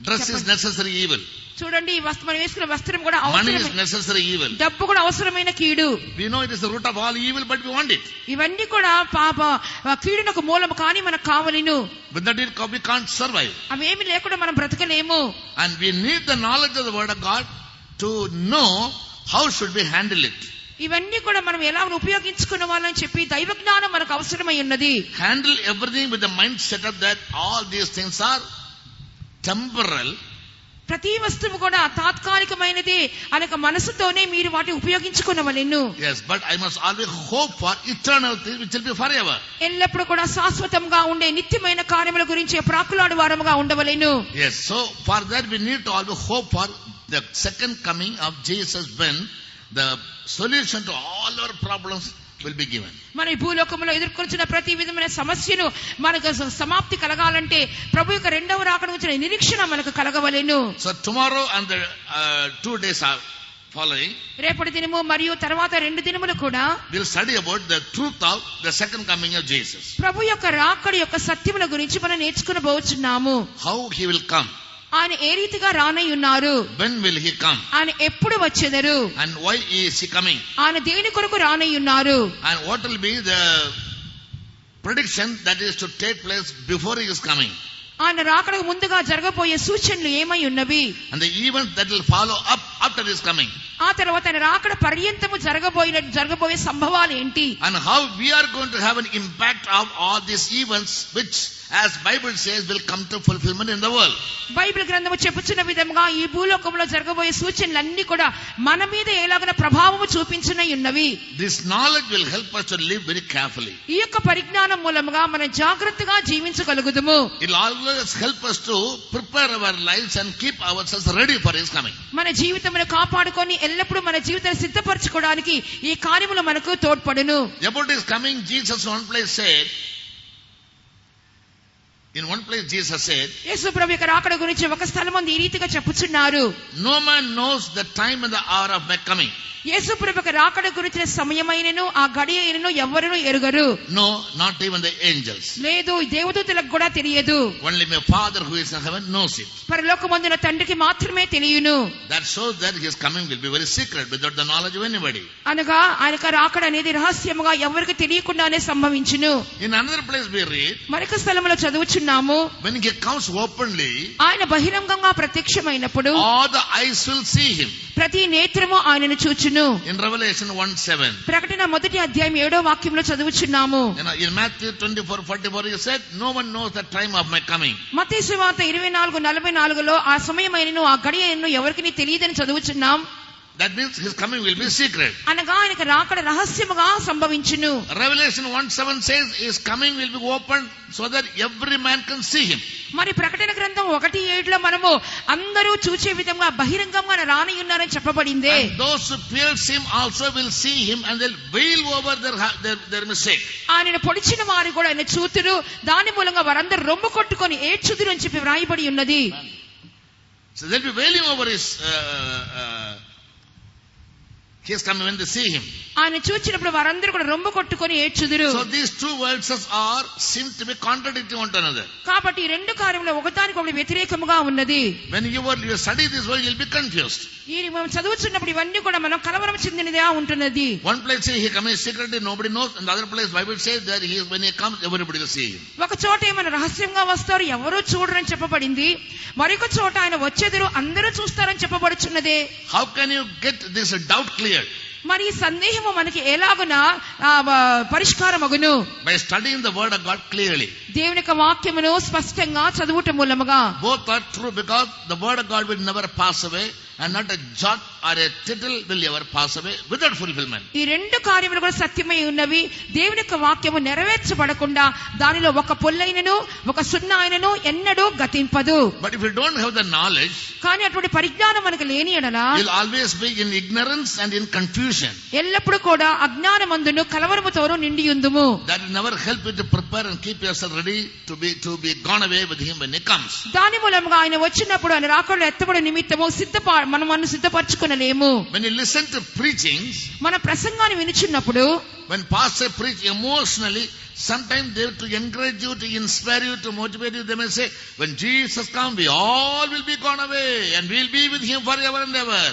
Dress is necessary evil. చూడండి ఈ మనం వేసుకున్న వస్త్రం కూడా Money is అవసరమే. necessary evil. డబ్బు కూడా అవసరమైన కీడు. We know it is the root of all evil, but we want it. ఇవన్నీ కూడా పాప కీడునకు మూలము కానీ మనకు కావలిను. Without it, we can't survive. అవేమి లేకుండా మనం బ్రతకలేము. And we need the knowledge of the word of God to know how should we handle it. ఇవన్నీ కూడా మనం ఎలా ఉపయోగించుకున్న వాళ్ళని చెప్పి దైవ జ్ఞానం మనకు అవసరమై ఉన్నది. Handle everything with the mind set up that all these things are temporal. ప్రతి వస్తువు కూడా తాత్కాలికమైనది అనే మనసుతోనే మీరు వాటిని ఉపయోగించుకున్నవలెను. Yes, but I must always hope for eternal things which will be forever. ఎల్లప్పుడు కూడా శాశ్వతంగా ఉండే నిత్యమైన కార్యముల గురించి ప్రాకులాడు వారముగా ఉండవలెను. Yes, so for that we need to always hope for the second coming of Jesus, when the solution to all our problems will be given. మన ఈ భూలోకంలో ఎదుర్కొంటున్న ప్రతి విధమైన సమస్యను మనకు సమాప్తి కలగాలంటే ప్రభు యొక్క రెండవ రాకడ గురించిన నిరీక్షణ మనకు కలగవలెను. So tomorrow and the 2 days are following, రేపటి దినము మరియు తర్వాత 2 దినములు కూడా we'll study about the truth of the second coming of Jesus. ప్రభు యొక్క రాకడ యొక్క సత్యముల గురించి మనం నేర్చుకునబోచున్నాము. How he will come, ఆయన ఏ రీతిగా రానై ఉన్నారు, when will he come, ఆయన ఎప్పుడు వచ్చెదరు, and why is he coming, ఆయన దేని కొరకు రానై ఉన్నారు, and what will be the prediction that is to take place before he is coming, ఆయన రాకడకు ముందుగా జరగబోయే సూచనలు ఏమై ఉన్నవి, and the events that will follow up after his coming, ఆ తర్వాత ఆయన రాకడ పర్యంతము జరగబోయే సంభవాలు ఏంటి, and how we are going to have an impact of all these events which, as Bible says, will come to fulfillment in the world. Bible గ్రంథము చెప్పుచున్న విధంగా ఈ భూలోకంలో జరగబోయే సూచనలన్నీ కూడా మన మీద ఎలాగన ప్రభావము చూపించనై ఉన్నవి. This knowledge will help us to live very carefully. ఈ యొక్క పరిజ్ఞానం మూలముగా మనం జాగ్రత్తగా జీవించగలుగుదుము. It will always help us to prepare our lives and keep ourselves ready for his coming. మన జీవితమును కాపాడుకొని ఎల్లప్పుడూ మన జీవితాన్ని సిద్ధపరచుకోవడానికి ఈ కార్యములు మనకు తోడ్పడును. About his coming, Jesus one place said, in one place Jesus said, యేసు ప్రభు యొక్క రాకడ గురించి ఒక స్థలమందు ఈ రీతిగా చెప్పుచున్నారు, no man knows the time and the hour of my coming. యేసు ప్రభు యొక్క రాకడ గురించిన సమయమైనను ఆ గడియ అయినను ఎవరును ఎరుగరు. No, not even the angels. లేదు, దేవదూతలకు కూడా తెలియదు. Only my Father who is in heaven knows it. పరలోకమందున తండ్రికి మాత్రమే తెలియను. That shows that his coming will be very secret, without the knowledge of anybody. అనగా ఆయన రాకడ అనేది రహస్యముగా ఎవరికి తెలియకుండానే సంభవించును. In another place we read, మరొక స్థలములో చదువుచున్నాము, when he comes openly, ఆయన బహిరంగంగా ప్రత్యక్షమైనప్పుడు all the eyes will see him. ప్రతి నేత్రము ఆయనను చూచును. In Revelation 1:7. ప్రకటన 1వ అధ్యాయం 7వ వాక్యంలో చదువుచున్నాము. In Matthew 24:44 he said, no one knows the time of my coming. మత్తయి సువార్త 24:44లో ఆ సమయమైనను ఆ గడియ అయినను ఎవరికి తెలియదని చదువుచున్నాం. That means his coming will be secret. అనగా ఆయనకు రాకడ రహస్యముగా సంభవించును. Revelation 1:7 says his coming will be opened so that every man can see him. మరి ప్రకటన గ్రంథం 1:7లో మనము అందరూ చూసే విధంగా బహిరంగంగా రాని ఉన్నారని చెప్పబడింది. And those who pierce him also will see him and they'll wail over their mistake. ఆయనను పొడిచిన వారు కూడా ఆయన చూతురు, దాని మూలంగా వారందరూ రొమ్ము కొట్టుకొని ఏడ్చుదురు అని చెప్పి వ్రాయబడి ఉన్నది. So they'll be wailing over his coming when they see him. ఆయన చూచినప్పుడు వారందరూ కూడా రొమ్ము కొట్టుకొని ఏడ్చుదురు. So these two verses seem to be contradicting one another. కాబట్టి ఈ రెండు కార్యములు ఒకదానికొకటి వ్యతిరేకముగా ఉన్నది. When you study this word, you'll be confused. ఈ మనం చదువుతున్నప్పుడు ఇవన్నీ కూడా మనం కలవరం చెందినదిగా ఉంటున్నది. One place says he comes secretly, nobody knows, and the other place Bible says that when he comes, everybody will see him. ఒక చోట ఏమైనా రహస్యంగా వస్తారు, ఎవరూ చూడరని చెప్పబడింది. మరొక చోట ఆయన వచ్చేదరు అందరూ చూస్తారని చెప్పబడుచున్నదే. How can you get this doubt cleared? మరి సందేహము మనకి ఎలాగున పరిష్కారమగును? By studying the word of God clearly. దేవుని యొక్క వాక్యమును స్పష్టంగా చదువుట మూలముగా. Both are true, because the word of God will never pass away, and not a jot or a tittle will ever pass away without fulfillment. ఈ రెండు కార్యములు కూడా సత్యమై ఉన్నవి. దేవుని యొక్క వాక్యము నెరవేర్చబడకుండా దానిలో ఒక పొల్లైనను ఒక సున్నా అయినను ఎన్నడూ గతింపదు. But if you don't have the knowledge, కానీ అటువంటి పరిజ్ఞానం మనకు లేని ఎడల you'll always be in ignorance and in confusion. ఎల్లప్పుడు కూడా అజ్ఞానమందును కలవరముతోను నిండి ఉందుము. That will never help you to prepare and keep yourself ready to be gone away with him when he comes. దాని మూలంగా ఆయన వచ్చినప్పుడు ఆయన రాకడలో ఎత్తబడే నిమిత్తము మనము సిద్ధపరచుకొనలేము. When you listen to preachings, మన ప్రసంగాన్ని వినుచున్నప్పుడు when pastor preach emotionally, sometimes they have to encourage you, to inspire you, to motivate you. They may say, when Jesus comes, we all will be gone away and we'll be with him forever and ever.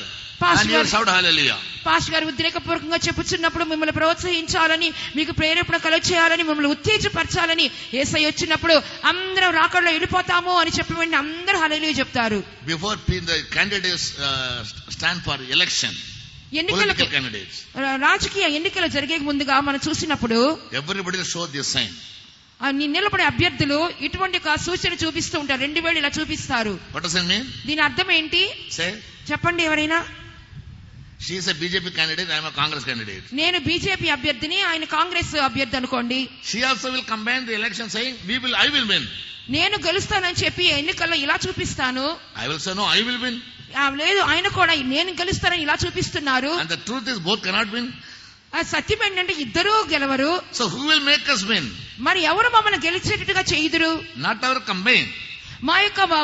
And you shout hallelujah. Pastor గారు ఉద్రేకపూర్వకంగా చెప్పుచున్నప్పుడు మిమ్మల్ని ప్రోత్సహించాలని, మీకు ప్రేరేపణ కలుగచేయాలని, మిమ్మల్ని ఉత్తేజపరచాలని, యేసయ్య వచ్చినప్పుడు అందరూ రాకడలో వెళ్ళిపోతాము అని చెప్పి వెంటనే అందరూ హల్లెలూయా చెప్తారు. Before the candidates stand for election, political candidates, రాజకీయ ఎన్నికలు జరిగే ముందుగా మనం చూసినప్పుడు everybody show this sign. నిలబడే అభ్యర్థులు ఇటువంటి ఒక సూచన చూపిస్తూ ఉంటారు. 2 వేలు ఇలా చూపిస్తారు. What does it mean? దీని అర్థం ఏంటి? Say. చెప్పండి ఎవరైనా. She is a BJP candidate, I am a Congress candidate. నేను బీజేపీ అభ్యర్థిని, ఆయన కాంగ్రెస్ అభ్యర్థి అనుకోండి. She also will combine the election saying, I will win. నేను గెలుస్తానని చెప్పి ఎన్నికల్లో ఇలా చూపిస్తాను. I will say no, I will win. లేదు, ఆయన కూడా నేను గెలుస్తానని ఇలా చూపిస్తున్నారు. And the truth is both cannot win. సత్యం ఏంటంటే ఇద్దరూ గెలవరు. So who will make us win? మరి ఎవరు మమ్మల్ని గెలిచేటట్టుగా చేయుదురు? Not our combine.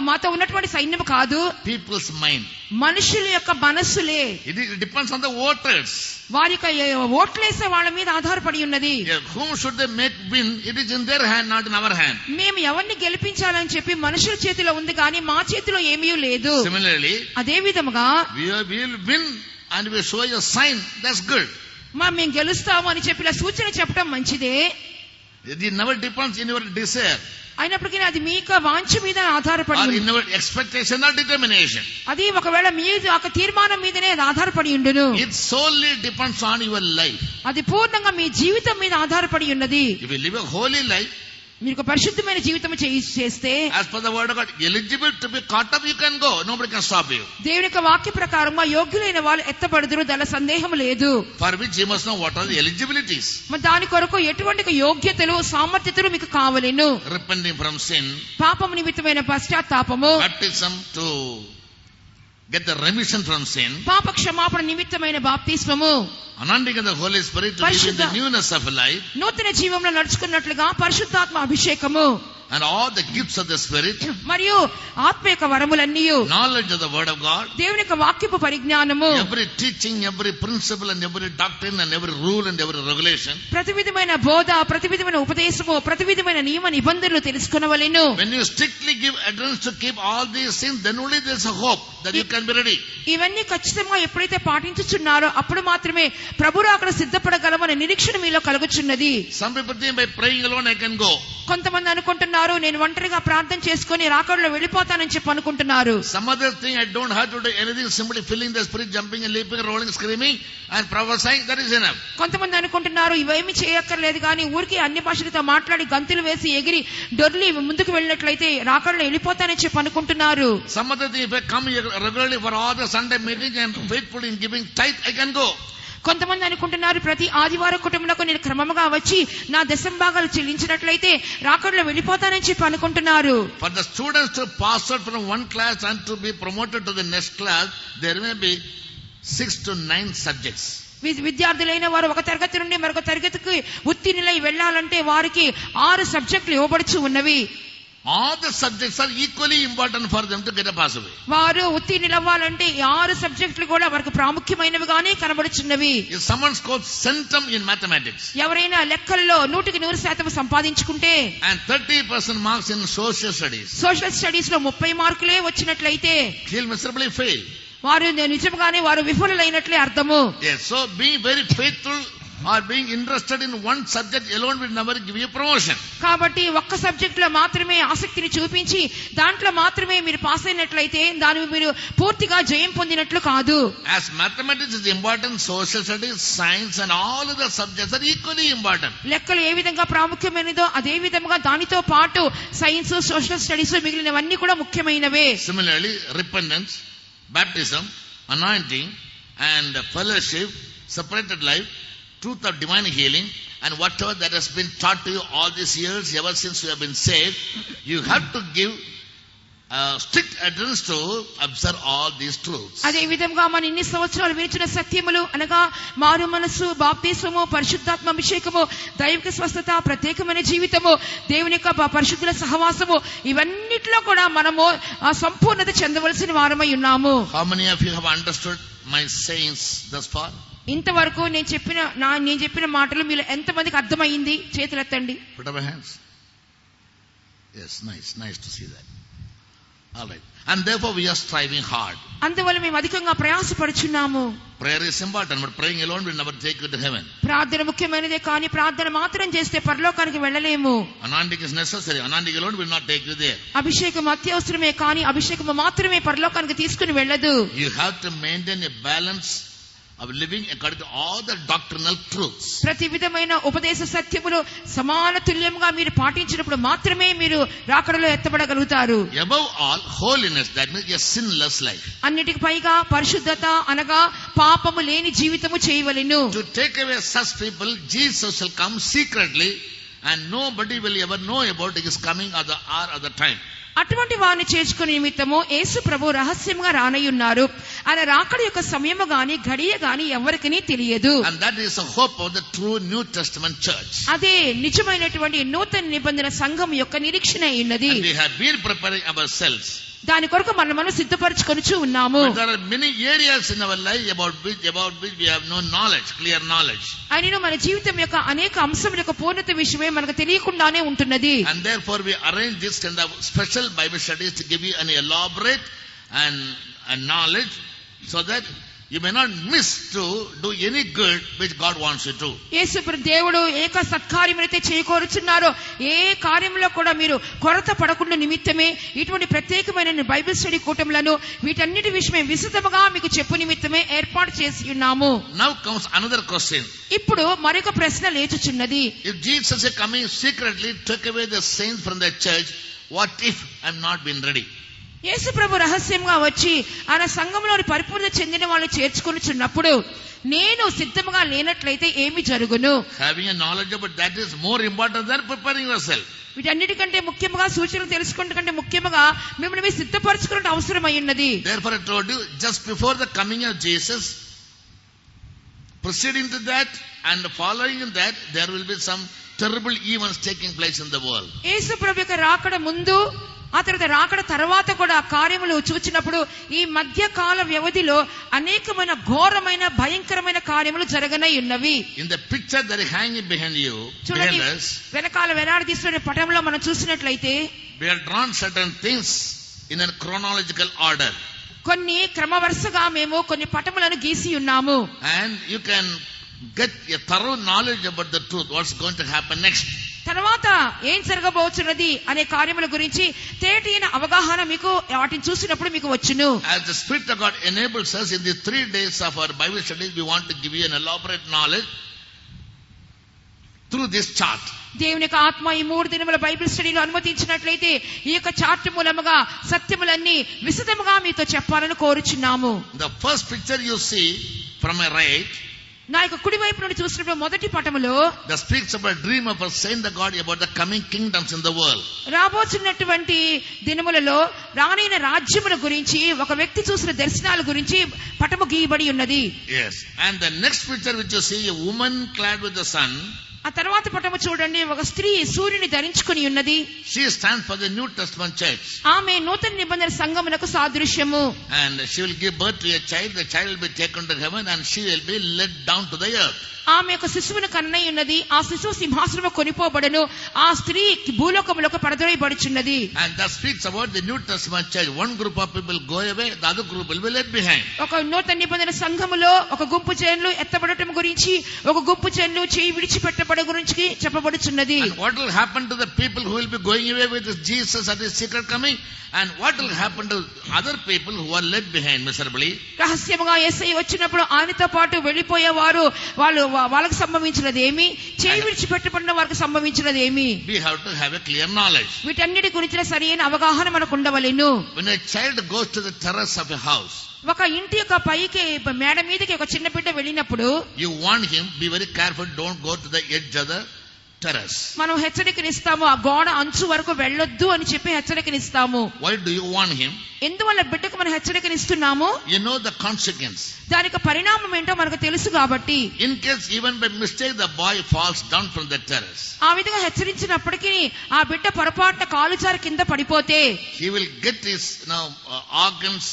మాతో ఉన్నటువంటి సైన్యం కాదు, people's mind, మనుషుల యొక్క మనస్సులే. It depends on the voters. వారి యొక్క ఓట్లేసే వాళ్ళ మీద ఆధారపడి ఉన్నది. Whom should they make win? It is in their hand, not in our hand. మేము ఎవరిని గెలిపించాలని చెప్పి మనుషుల చేతిలో ఉంది కానీ మా చేతిలో ఏమీ లేదు. Similarly, అదే విధముగా we will win and we show a sign, that's good. మేము గెలుస్తాము అని చెప్పి సూచన చెప్పడం మంచిదే. It never depends in your desire. అయినప్పటికీ అది మీ యొక్క వాంఛ మీద ఆధారపడి, or in your expectation or determination. అది ఒకవేళ మీ యొక్క తీర్మానం మీదనే ఆధారపడి ఉండును. It solely depends on your life. అది పూర్ణంగా మీ జీవితం మీద ఆధారపడి ఉన్నది. If you live a holy life, మీరు పరిశుద్ధమైన జీవితం చేస్తే, as per the word of God, eligible to be caught up, you can go, nobody can stop you. దేవుని యొక్క వాక్య ప్రకారంగా యోగ్యులైన వాళ్ళు ఎత్తబడుదురు, దానిలో సందేహం లేదు. For which you must know what are the eligibilities. మరి దాని కొరకు ఎటువంటి యోగ్యతలు సామర్థ్యతలు మీకు కావాలను? Repenting from sin, పాపము నిమిత్తమైన పశ్చాత్తాపము, baptism to get the remission from sin, పాప క్షమాపణ నిమిత్తమైన బాప్తిస్మము, anointing of the Holy Spirit to live in the newness of life, నూతన జీవంలో నడుచుకున్నట్లుగా పరిశుద్ధాత్మ అభిషేకము, and all the gifts of the Spirit, మరియు ఆత్మ యొక్క వరములన్నీ, knowledge of the word of God, దేవుని యొక్క వాక్యపు పరిజ్ఞానము, every teaching, every principle and every doctrine and every rule and every regulation. ప్రతి విధమైన బోధ, ప్రతి విధమైన ఉపదేశము, ప్రతి విధమైన నియమ నిబంధనలు తెలుసుకొనవలెను. When you strictly give adherence to keep all these things, then only there is a hope that you can be ready. ఇవన్నీ ఖచ్చితంగా ఎప్పుడైతే పాటించుచున్నారో అప్పుడు మాత్రమే ప్రభు రాకడ సిద్ధపడగలమనే నిరీక్షణ మీలో కలుగుచున్నది. Some people think by praying alone I can go. కొంతమంది అనుకుంటున్నారు నేను ఒంటరిగా ప్రార్థన చేసుకొని రాకడలో వెళ్ళిపోతానని చెప్పి అనుకుంటున్నారు. Some other thing, I don't have to do anything, simply filling the spirit, jumping and leaping, rolling, screaming and prophesying, that is enough. కొంతమంది అనుకుంటున్నారు ఇవేమీ చేయక్కర్లేదు కానీ ఊరికి అన్ని భాషలతో మాట్లాడి గంతులు వేసి ఎగిరి డొర్లి ముందుకు వెళ్ళినట్లయితే రాకడలో వెళ్ళిపోతానని చెప్పి అనుకుంటున్నారు. Some other thing, if I come regularly for all the Sunday meetings and faithful in giving tithe, I can go. కొంతమంది అనుకుంటున్నారు ప్రతి ఆదివారం కుటుంబంలో నేను క్రమంగా వచ్చి నా దశంభాగాలు చెల్లించినట్లయితే రాకడలో వెళ్ళిపోతానని చెప్పి అనుకుంటున్నారు. For the students to pass out from one class and to be promoted to the next class, there may be 6 to 9 subjects. విద్యార్థులైన వారు ఒక తరగతి నుండి మరొక తరగతికి ఉత్తీర్ణులై వెళ్లాలంటే వారికి 6 సబ్జెక్టులు ఇవ్వబడుచు ఉన్నవి. All the subjects are equally important for them to get a pass away. వారు ఉత్తీర్ణులవ్వాలంటే 6 సబ్జెక్టులు కూడా వారికి ప్రాముఖ్యమైనవిగానే కనబడుచున్నవి. If someone scores centum in mathematics, ఎవరైనా లెక్కల్లో 100% సంపాదించుకుంటే, and 30% marks in social studies, social studies లో 30 మార్కులే వచ్చినట్లయితే he'll miserably fail. వారు నిజంగానే వారు విఫలులైనట్లే అర్థము. Yes, so being very faithful or being interested in one subject alone will never give you promotion. కాబట్టి ఒక్క సబ్జెక్ట్ లో మాత్రమే ఆసక్తిని చూపించి దాంట్లో మాత్రమే మీరు పాస్ అయినట్లయితే దాని మీరు పూర్తిగా జయం పొందినట్లు కాదు. As mathematics is important, social studies, science and all other subjects are equally important. లెక్కలు ఏ విధంగా ప్రాముఖ్యమైనదో అదే విధంగా దానితో పాటు సైన్స్, సోషల్ స్టడీస్ మిగిలినవన్నీ కూడా ముఖ్యమైనవే. Similarly, repentance, baptism, anointing and fellowship, separated life, truth of divine healing, and whatever that has been taught to you all these years, ever since you have been saved, you have to give strict adherence to observe all these truths. అదే విధంగా మన ఇన్ని సంవత్సరాలు వినిచిన సత్యములు అనగా మారు మనస్సు, బాప్తిస్మము, పరిశుద్ధాత్మ అభిషేకము, దైవిక స్వస్థత, ప్రత్యేకమైన జీవితము, దేవుని యొక్క పరిశుద్ధుల సహవాసము, ఇవన్నిట్లో కూడా మనము సంపూర్ణత చెందవలసిన వారమై ఉన్నాము. How many of you have understood my sayings thus far? ఇంతవరకు నేను చెప్పిన మాటలు మీరు ఎంతమందికి అర్థమైంది? చేతులు ఎత్తండి. Put up your hands. Yes, nice to see that. All right. And therefore we are striving hard. అందువల్ల మేము అధికంగా ప్రయాసపడుచున్నాము. Prayer is important, but praying alone will never take you to heaven. ప్రార్థన ముఖ్యమైనదే, కానీ ప్రార్థన మాత్రం చేస్తే పరలోకానికి వెళ్ళలేము. Anointing is necessary. Anointing alone will not take you there. అభిషేకం అత్యవసరమే, కానీ అభిషేకం మాత్రమే పరలోకానికి తీసుకుని వెళ్ళదు. You have to maintain a balance of living according to all the doctrinal truths. ప్రతి విధమైన ఉపదేశ సత్యములు సమాన తుల్యంగా మీరు పాటించినప్పుడు మాత్రమే మీరు రాకడలో ఎత్తబడగలుగుతారు. Above all, holiness, that means a sinless life. అన్నిటికి పైగా పరిశుద్ధత అనగా పాపము లేని జీవితము చేయవలెను. To take away such people, Jesus will come secretly and nobody will ever know about his coming or the hour or the time. అటువంటి వారిని చేర్చుకునే నిమిత్తము యేసు ప్రభు రహస్యంగా రానయ్యున్నారు. ఆయన రాకడ యొక్క సమయము గాని గడియ గాని ఎవరికీ తెలియదు. And that is the hope of the true New Testament church. అదే నిజమైనటువంటి నూతన నిబంధన సంఘం యొక్క నిరీక్షణ అయినది. And we have been preparing ourselves. దాని కొరకు మనం సిద్ధపరచుకొనుచు ఉన్నాము. But there are many areas in our life about which we have no knowledge, clear knowledge. అయినను మన జీవితం యొక్క అనేక అంశముల యొక్క పూర్ణత విషయమే మనకు తెలియకుండానే ఉంటున్నది. And therefore we arrange this kind of special Bible studies to give you an elaborate and knowledge, so that you may not miss to do any good which God wants you to. యేసుప్రభు దేవుడు ఏక సత్కార్యములైతే చేయకోరుచున్నారో ఏ కార్యములో కూడా మీరు కొరత పడకుండా నిమిత్తమే ఇటువంటి ప్రత్యేకమైన బైబిల్ స్టడీ కూటములను వీటన్నిటి విషయమే విశదముగా మీకు చెప్పు నిమిత్తమే ఏర్పాటు చేసి ఉన్నాము. Now comes another question. ఇప్పుడు మరొక ప్రశ్న లేచుచున్నది. If Jesus is coming secretly to take away the saints from the church, what if I am not been ready? యేసు ప్రభు రహస్యంగా వచ్చి ఆయన సంఘంలోని పరిపూర్ణ చెందిన వాళ్ళు చేర్చుకొనిచున్నప్పుడు నేను సిద్ధముగా లేనట్లయితే ఏమి జరుగును? Having a knowledge about that is more important than preparing yourself. వీటన్నిటికంటే ముఖ్యంగా సూచనలు తెలుసుకుంటే కంటే ముఖ్యంగా మిమ్మల్ని మీరు సిద్ధపరచుకునే అవసరం అయ్యున్నది. Therefore I told you, just before the coming of Jesus, proceeding to that and following in that, there will be some terrible events taking place in the world. యేసు ప్రభు యొక్క రాకడ ముందు ఆ తర్వాత రాకడ తర్వాత కూడా కార్యములు చూచినప్పుడు ఈ మధ్య కాల వ్యవధిలో అనేకమైన ఘోరమైన భయంకరమైన కార్యములు జరగనై ఉన్నవి. In the picture that is hanging behind you, చూడండి, వెనకాల వేలాడదీస్తున్న పటంలో మనం చూసినట్లయితే we have drawn certain things in a chronological order. కొన్ని క్రమవరుసగా మేము కొన్ని పటములను గీసి ఉన్నాము. And you can get a thorough knowledge about the truth, what's going to happen next. తర్వాత ఏం జరగబోతున్నది అనే కార్యముల గురించి తేటైన అవగాహన మీకు వాటిని చూసినప్పుడు మీకు వచ్చును. As the Spirit of God enables us in the 3 days of our Bible studies, we want to give you an elaborate knowledge through this chart. దేవుని యొక్క ఆత్మ ఈ 3 దినముల బైబిల్ స్టడీలో అనుమతించినట్లయితే ఈ యొక్క చార్ట్ మూలముగా సత్యములన్నీ విశదముగా మీతో చెప్పాలని కోరుచున్నాము. The first picture you see from my right, నా యొక్క కుడి వైపు నుండి చూసినప్పుడు మొదటి పటములో that speaks about a dream of a saint of God about the coming kingdoms in the world. రాబోతున్నటువంటి దినములలో రానైన రాజ్యముల గురించి ఒక వ్యక్తి చూసిన దర్శనాల గురించి పటము గీయబడి ఉన్నది. Yes, and the next picture which you see, a woman clad with the sun. ఆ తర్వాత పటము చూడండి, ఒక స్త్రీ సూర్యుని ధరించుకొని ఉన్నది. She stands for the New Testament church. ఆమె నూతన నిబంధన సంఘమునకు సాదృశ్యము. And she will give birth to a child. The child will be taken to heaven and she will be led down to the earth. ఆమె యొక్క శిశువును కన్నై ఉన్నది. ఆ శిశువు సింహాసనము కొనిపోబడను. ఆ స్త్రీ భూలోకములకు పడద్రోయబడుచున్నది. And that speaks about the New Testament church. One group of people go away, the other group will be led behind. ఒక నూతన నిబంధన సంఘములో ఒక గుంపు జనులు ఎత్తబడటం గురించి, ఒక గుంపు జనులు చేయి విడిచిపెట్టబడ గురించి చెప్పబడుచున్నది. And what will happen to the people who will be going away with Jesus at his secret coming? And what will happen to other people who are led behind miserably? రహస్యముగా యేసయ్య వచ్చినప్పుడు ఆయనతో పాటు వెళ్ళిపోయేవారు వాళ్ళకు సంభవించినది ఏమి, చేయి విడిచిపెట్టబడిన వారికి సంభవించినది ఏమి? We have to have a clear knowledge. వీటన్నిటి గురించిన సరైన అవగాహన మనకు ఉండవలెను. When a child goes to the terrace of a house, ఒక ఇంటి యొక్క పైకి మేడ మీదకి ఒక చిన్న బిడ్డ వెళ్ళినప్పుడు you warn him, be very careful, don't go to the edge of the terrace. మనం హెచ్చరికనిస్తాము, ఆ గోడ అంచు వరకు వెళ్ళొద్దు అని చెప్పి హెచ్చరికనిస్తాము. Why do you warn him? ఎందువల్ల బిడ్డకు మనం హెచ్చరికనిస్తున్నాము? You know the consequence. దానికి పరిణామం ఏంటో మనకు తెలుసు కాబట్టి. In case even by mistake the boy falls down from the terrace, ఆ విధంగా హెచ్చరించినప్పటికీ ఆ బిడ్డ పొరపాటున కాలుజారి కింద పడిపోతే he will get his organs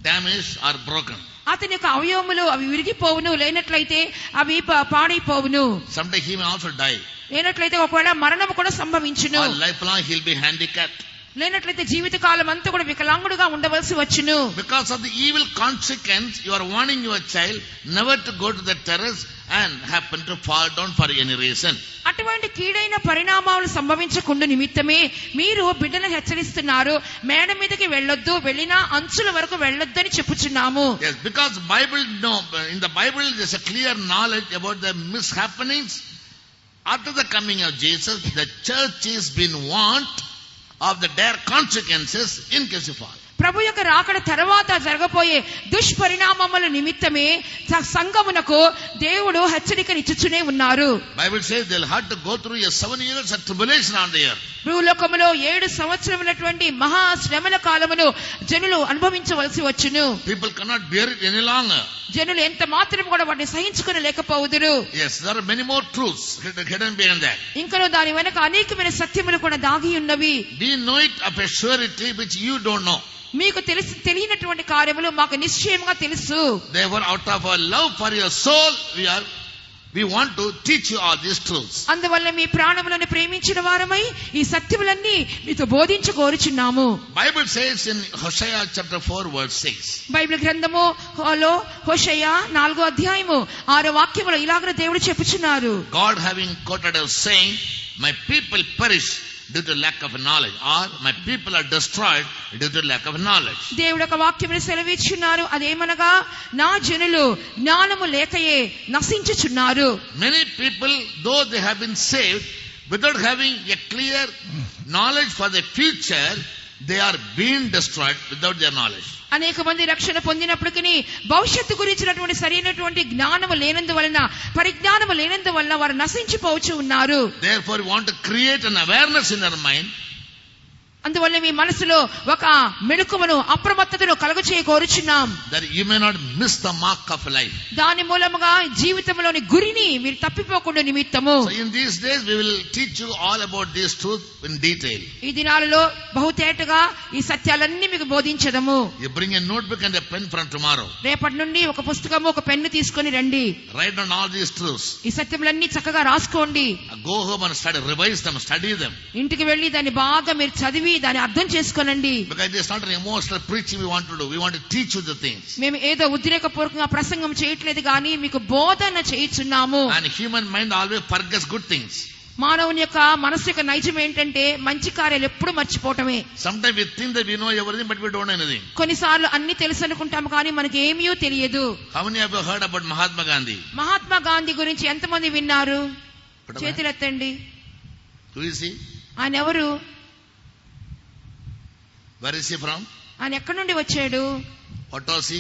damaged or broken. అతని యొక్క అవయవములు అవి విరిగిపోవును, లేనట్లయితే అవి పాడైపోవును. Someday he may also die. లేనట్లయితే ఒకవేళ మరణం కూడా సంభవించును. Or lifelong he'll be handicapped. లేనట్లయితే జీవితకాలం అంతా కూడా వికలాంగుడుగా ఉండవలసి వచ్చును. Because of the evil consequence, you are warning your child never to go to the terrace and happen to fall down for any reason. అటువంటి కీడైన పరిణామాలు సంభవించకుండా నిమిత్తమే మీరు బిడ్డను హెచ్చరిస్తున్నారు. మేడ మీదకి వెళ్ళొద్దు, వెళ్ళినా అంచుల వరకు వెళ్ళొద్దు అని చెప్పుచున్నాము. Yes, because in the Bible there's a clear knowledge about the mishappenings. After the coming of Jesus, the church is been warned of the dire consequences in case you fall. ప్రభు యొక్క రాకడ తర్వాత జరగబోయే దుష్పరిణామముల నిమిత్తమే సంఘమునకు దేవుడు హెచ్చరికనిచ్చుచునే ఉన్నారు. Bible says they'll have to go through a 7 years of tribulation on the earth. భూలోకములో 7 సంవత్సరములటువంటి మహా శ్రమల కాలమును జనులు అనుభవించవలసి వచ్చును. People cannot bear it any longer. జనులు ఎంత మాత్రం కూడా వాటిని సహించుకుని లేకపోవుదురు. Yes, there are many more truths hidden behind that. ఇంకనూ దాని వెనక అనేకమైన సత్యములు కూడా దాగి ఉన్నవి. We know it of a surety which you don't know. మీకు తెలియనటువంటి కార్యములు మాకు నిశ్చయంగా తెలుసు. Therefore, out of our love for your soul, we want to teach you all these truths. అందువల్ల మీ ప్రాణములను ప్రేమించిన వారమై ఈ సత్యములన్నీ మీతో బోధించకోరుచున్నాము. Bible says in Hosea chapter 4 verse 6. Bible గ్రంథములో హోషేయ 4వ అధ్యాయము 6వ వాక్యములో ఇలాగ దేవుడు చెప్పుచున్నారు. God having quoted us saying, my people perish due to lack of knowledge, or my people are destroyed due to lack of knowledge. దేవుడు ఒక వాక్యమును సెలవిచ్చున్నారు. అదేమనగా నా జనులు జ్ఞానము లేకయే నశించుచున్నారు. Many people, though they have been saved, without having a clear knowledge for the future, they are being destroyed without their knowledge. అనేక మంది రక్షణ పొందినప్పటికీ భవిష్యత్తు గురించినటువంటి సరైనటువంటి జ్ఞానము లేనందువలన, పరిజ్ఞానము లేనందువలన వారు నశించిపోవచ్చు ఉన్నారు. Therefore, we want to create an awareness in our mind. అందువల్ల మీ మనసులో ఒక మెలకువను, అప్రమత్తతను కలుగచేయ కోరుచున్నాం. That you may not miss the mark of life. దాని మూలముగా జీవితంలోని గురిని మీరు తప్పిపోకుండా నిమిత్తము. So in these days we will teach you all about these truths in detail. ఈ దినాలలో బహుతేటగా ఈ సత్యాలన్నీ మీకు బోధించదము. You bring a notebook and a pen from tomorrow. రేపటి నుండి ఒక పుస్తకము, ఒక పెన్ను తీసుకొని రండి. Write down all these truths. ఈ సత్యములన్నీ చక్కగా రాసుకోండి. Go home and revise them, study them. ఇంటికి వెళ్లి దాన్ని బాగా మీరు చదివి దాన్ని అర్థం చేసుకోనండి. Because it is not an emotional preaching we want to do. We want to teach you the things. మేము ఏదో ఉద్రేకపూర్వకంగా ప్రసంగం చేయట్లేదు కానీ మీకు బోధన చేయుచున్నాము. And human mind always forgets good things. మానవుని యొక్క మనసు యొక్క నైజం ఏంటంటే మంచి కార్యాలు ఎప్పుడు మర్చిపోవటమే. Sometimes we think that we know everything but we don't know anything. కొన్నిసార్లు అన్ని తెలుసు అనుకుంటాము కానీ మనకి ఏమీ తెలియదు. How many have you heard about Mahatma Gandhi? Mahatma Gandhi గురించి ఎంతమంది విన్నారు? చేతులెత్తండి. Who is he? ఆయన ఎవరు? Where is he from? ఆయన ఎక్కడి నుండి వచ్చాడు? What was he?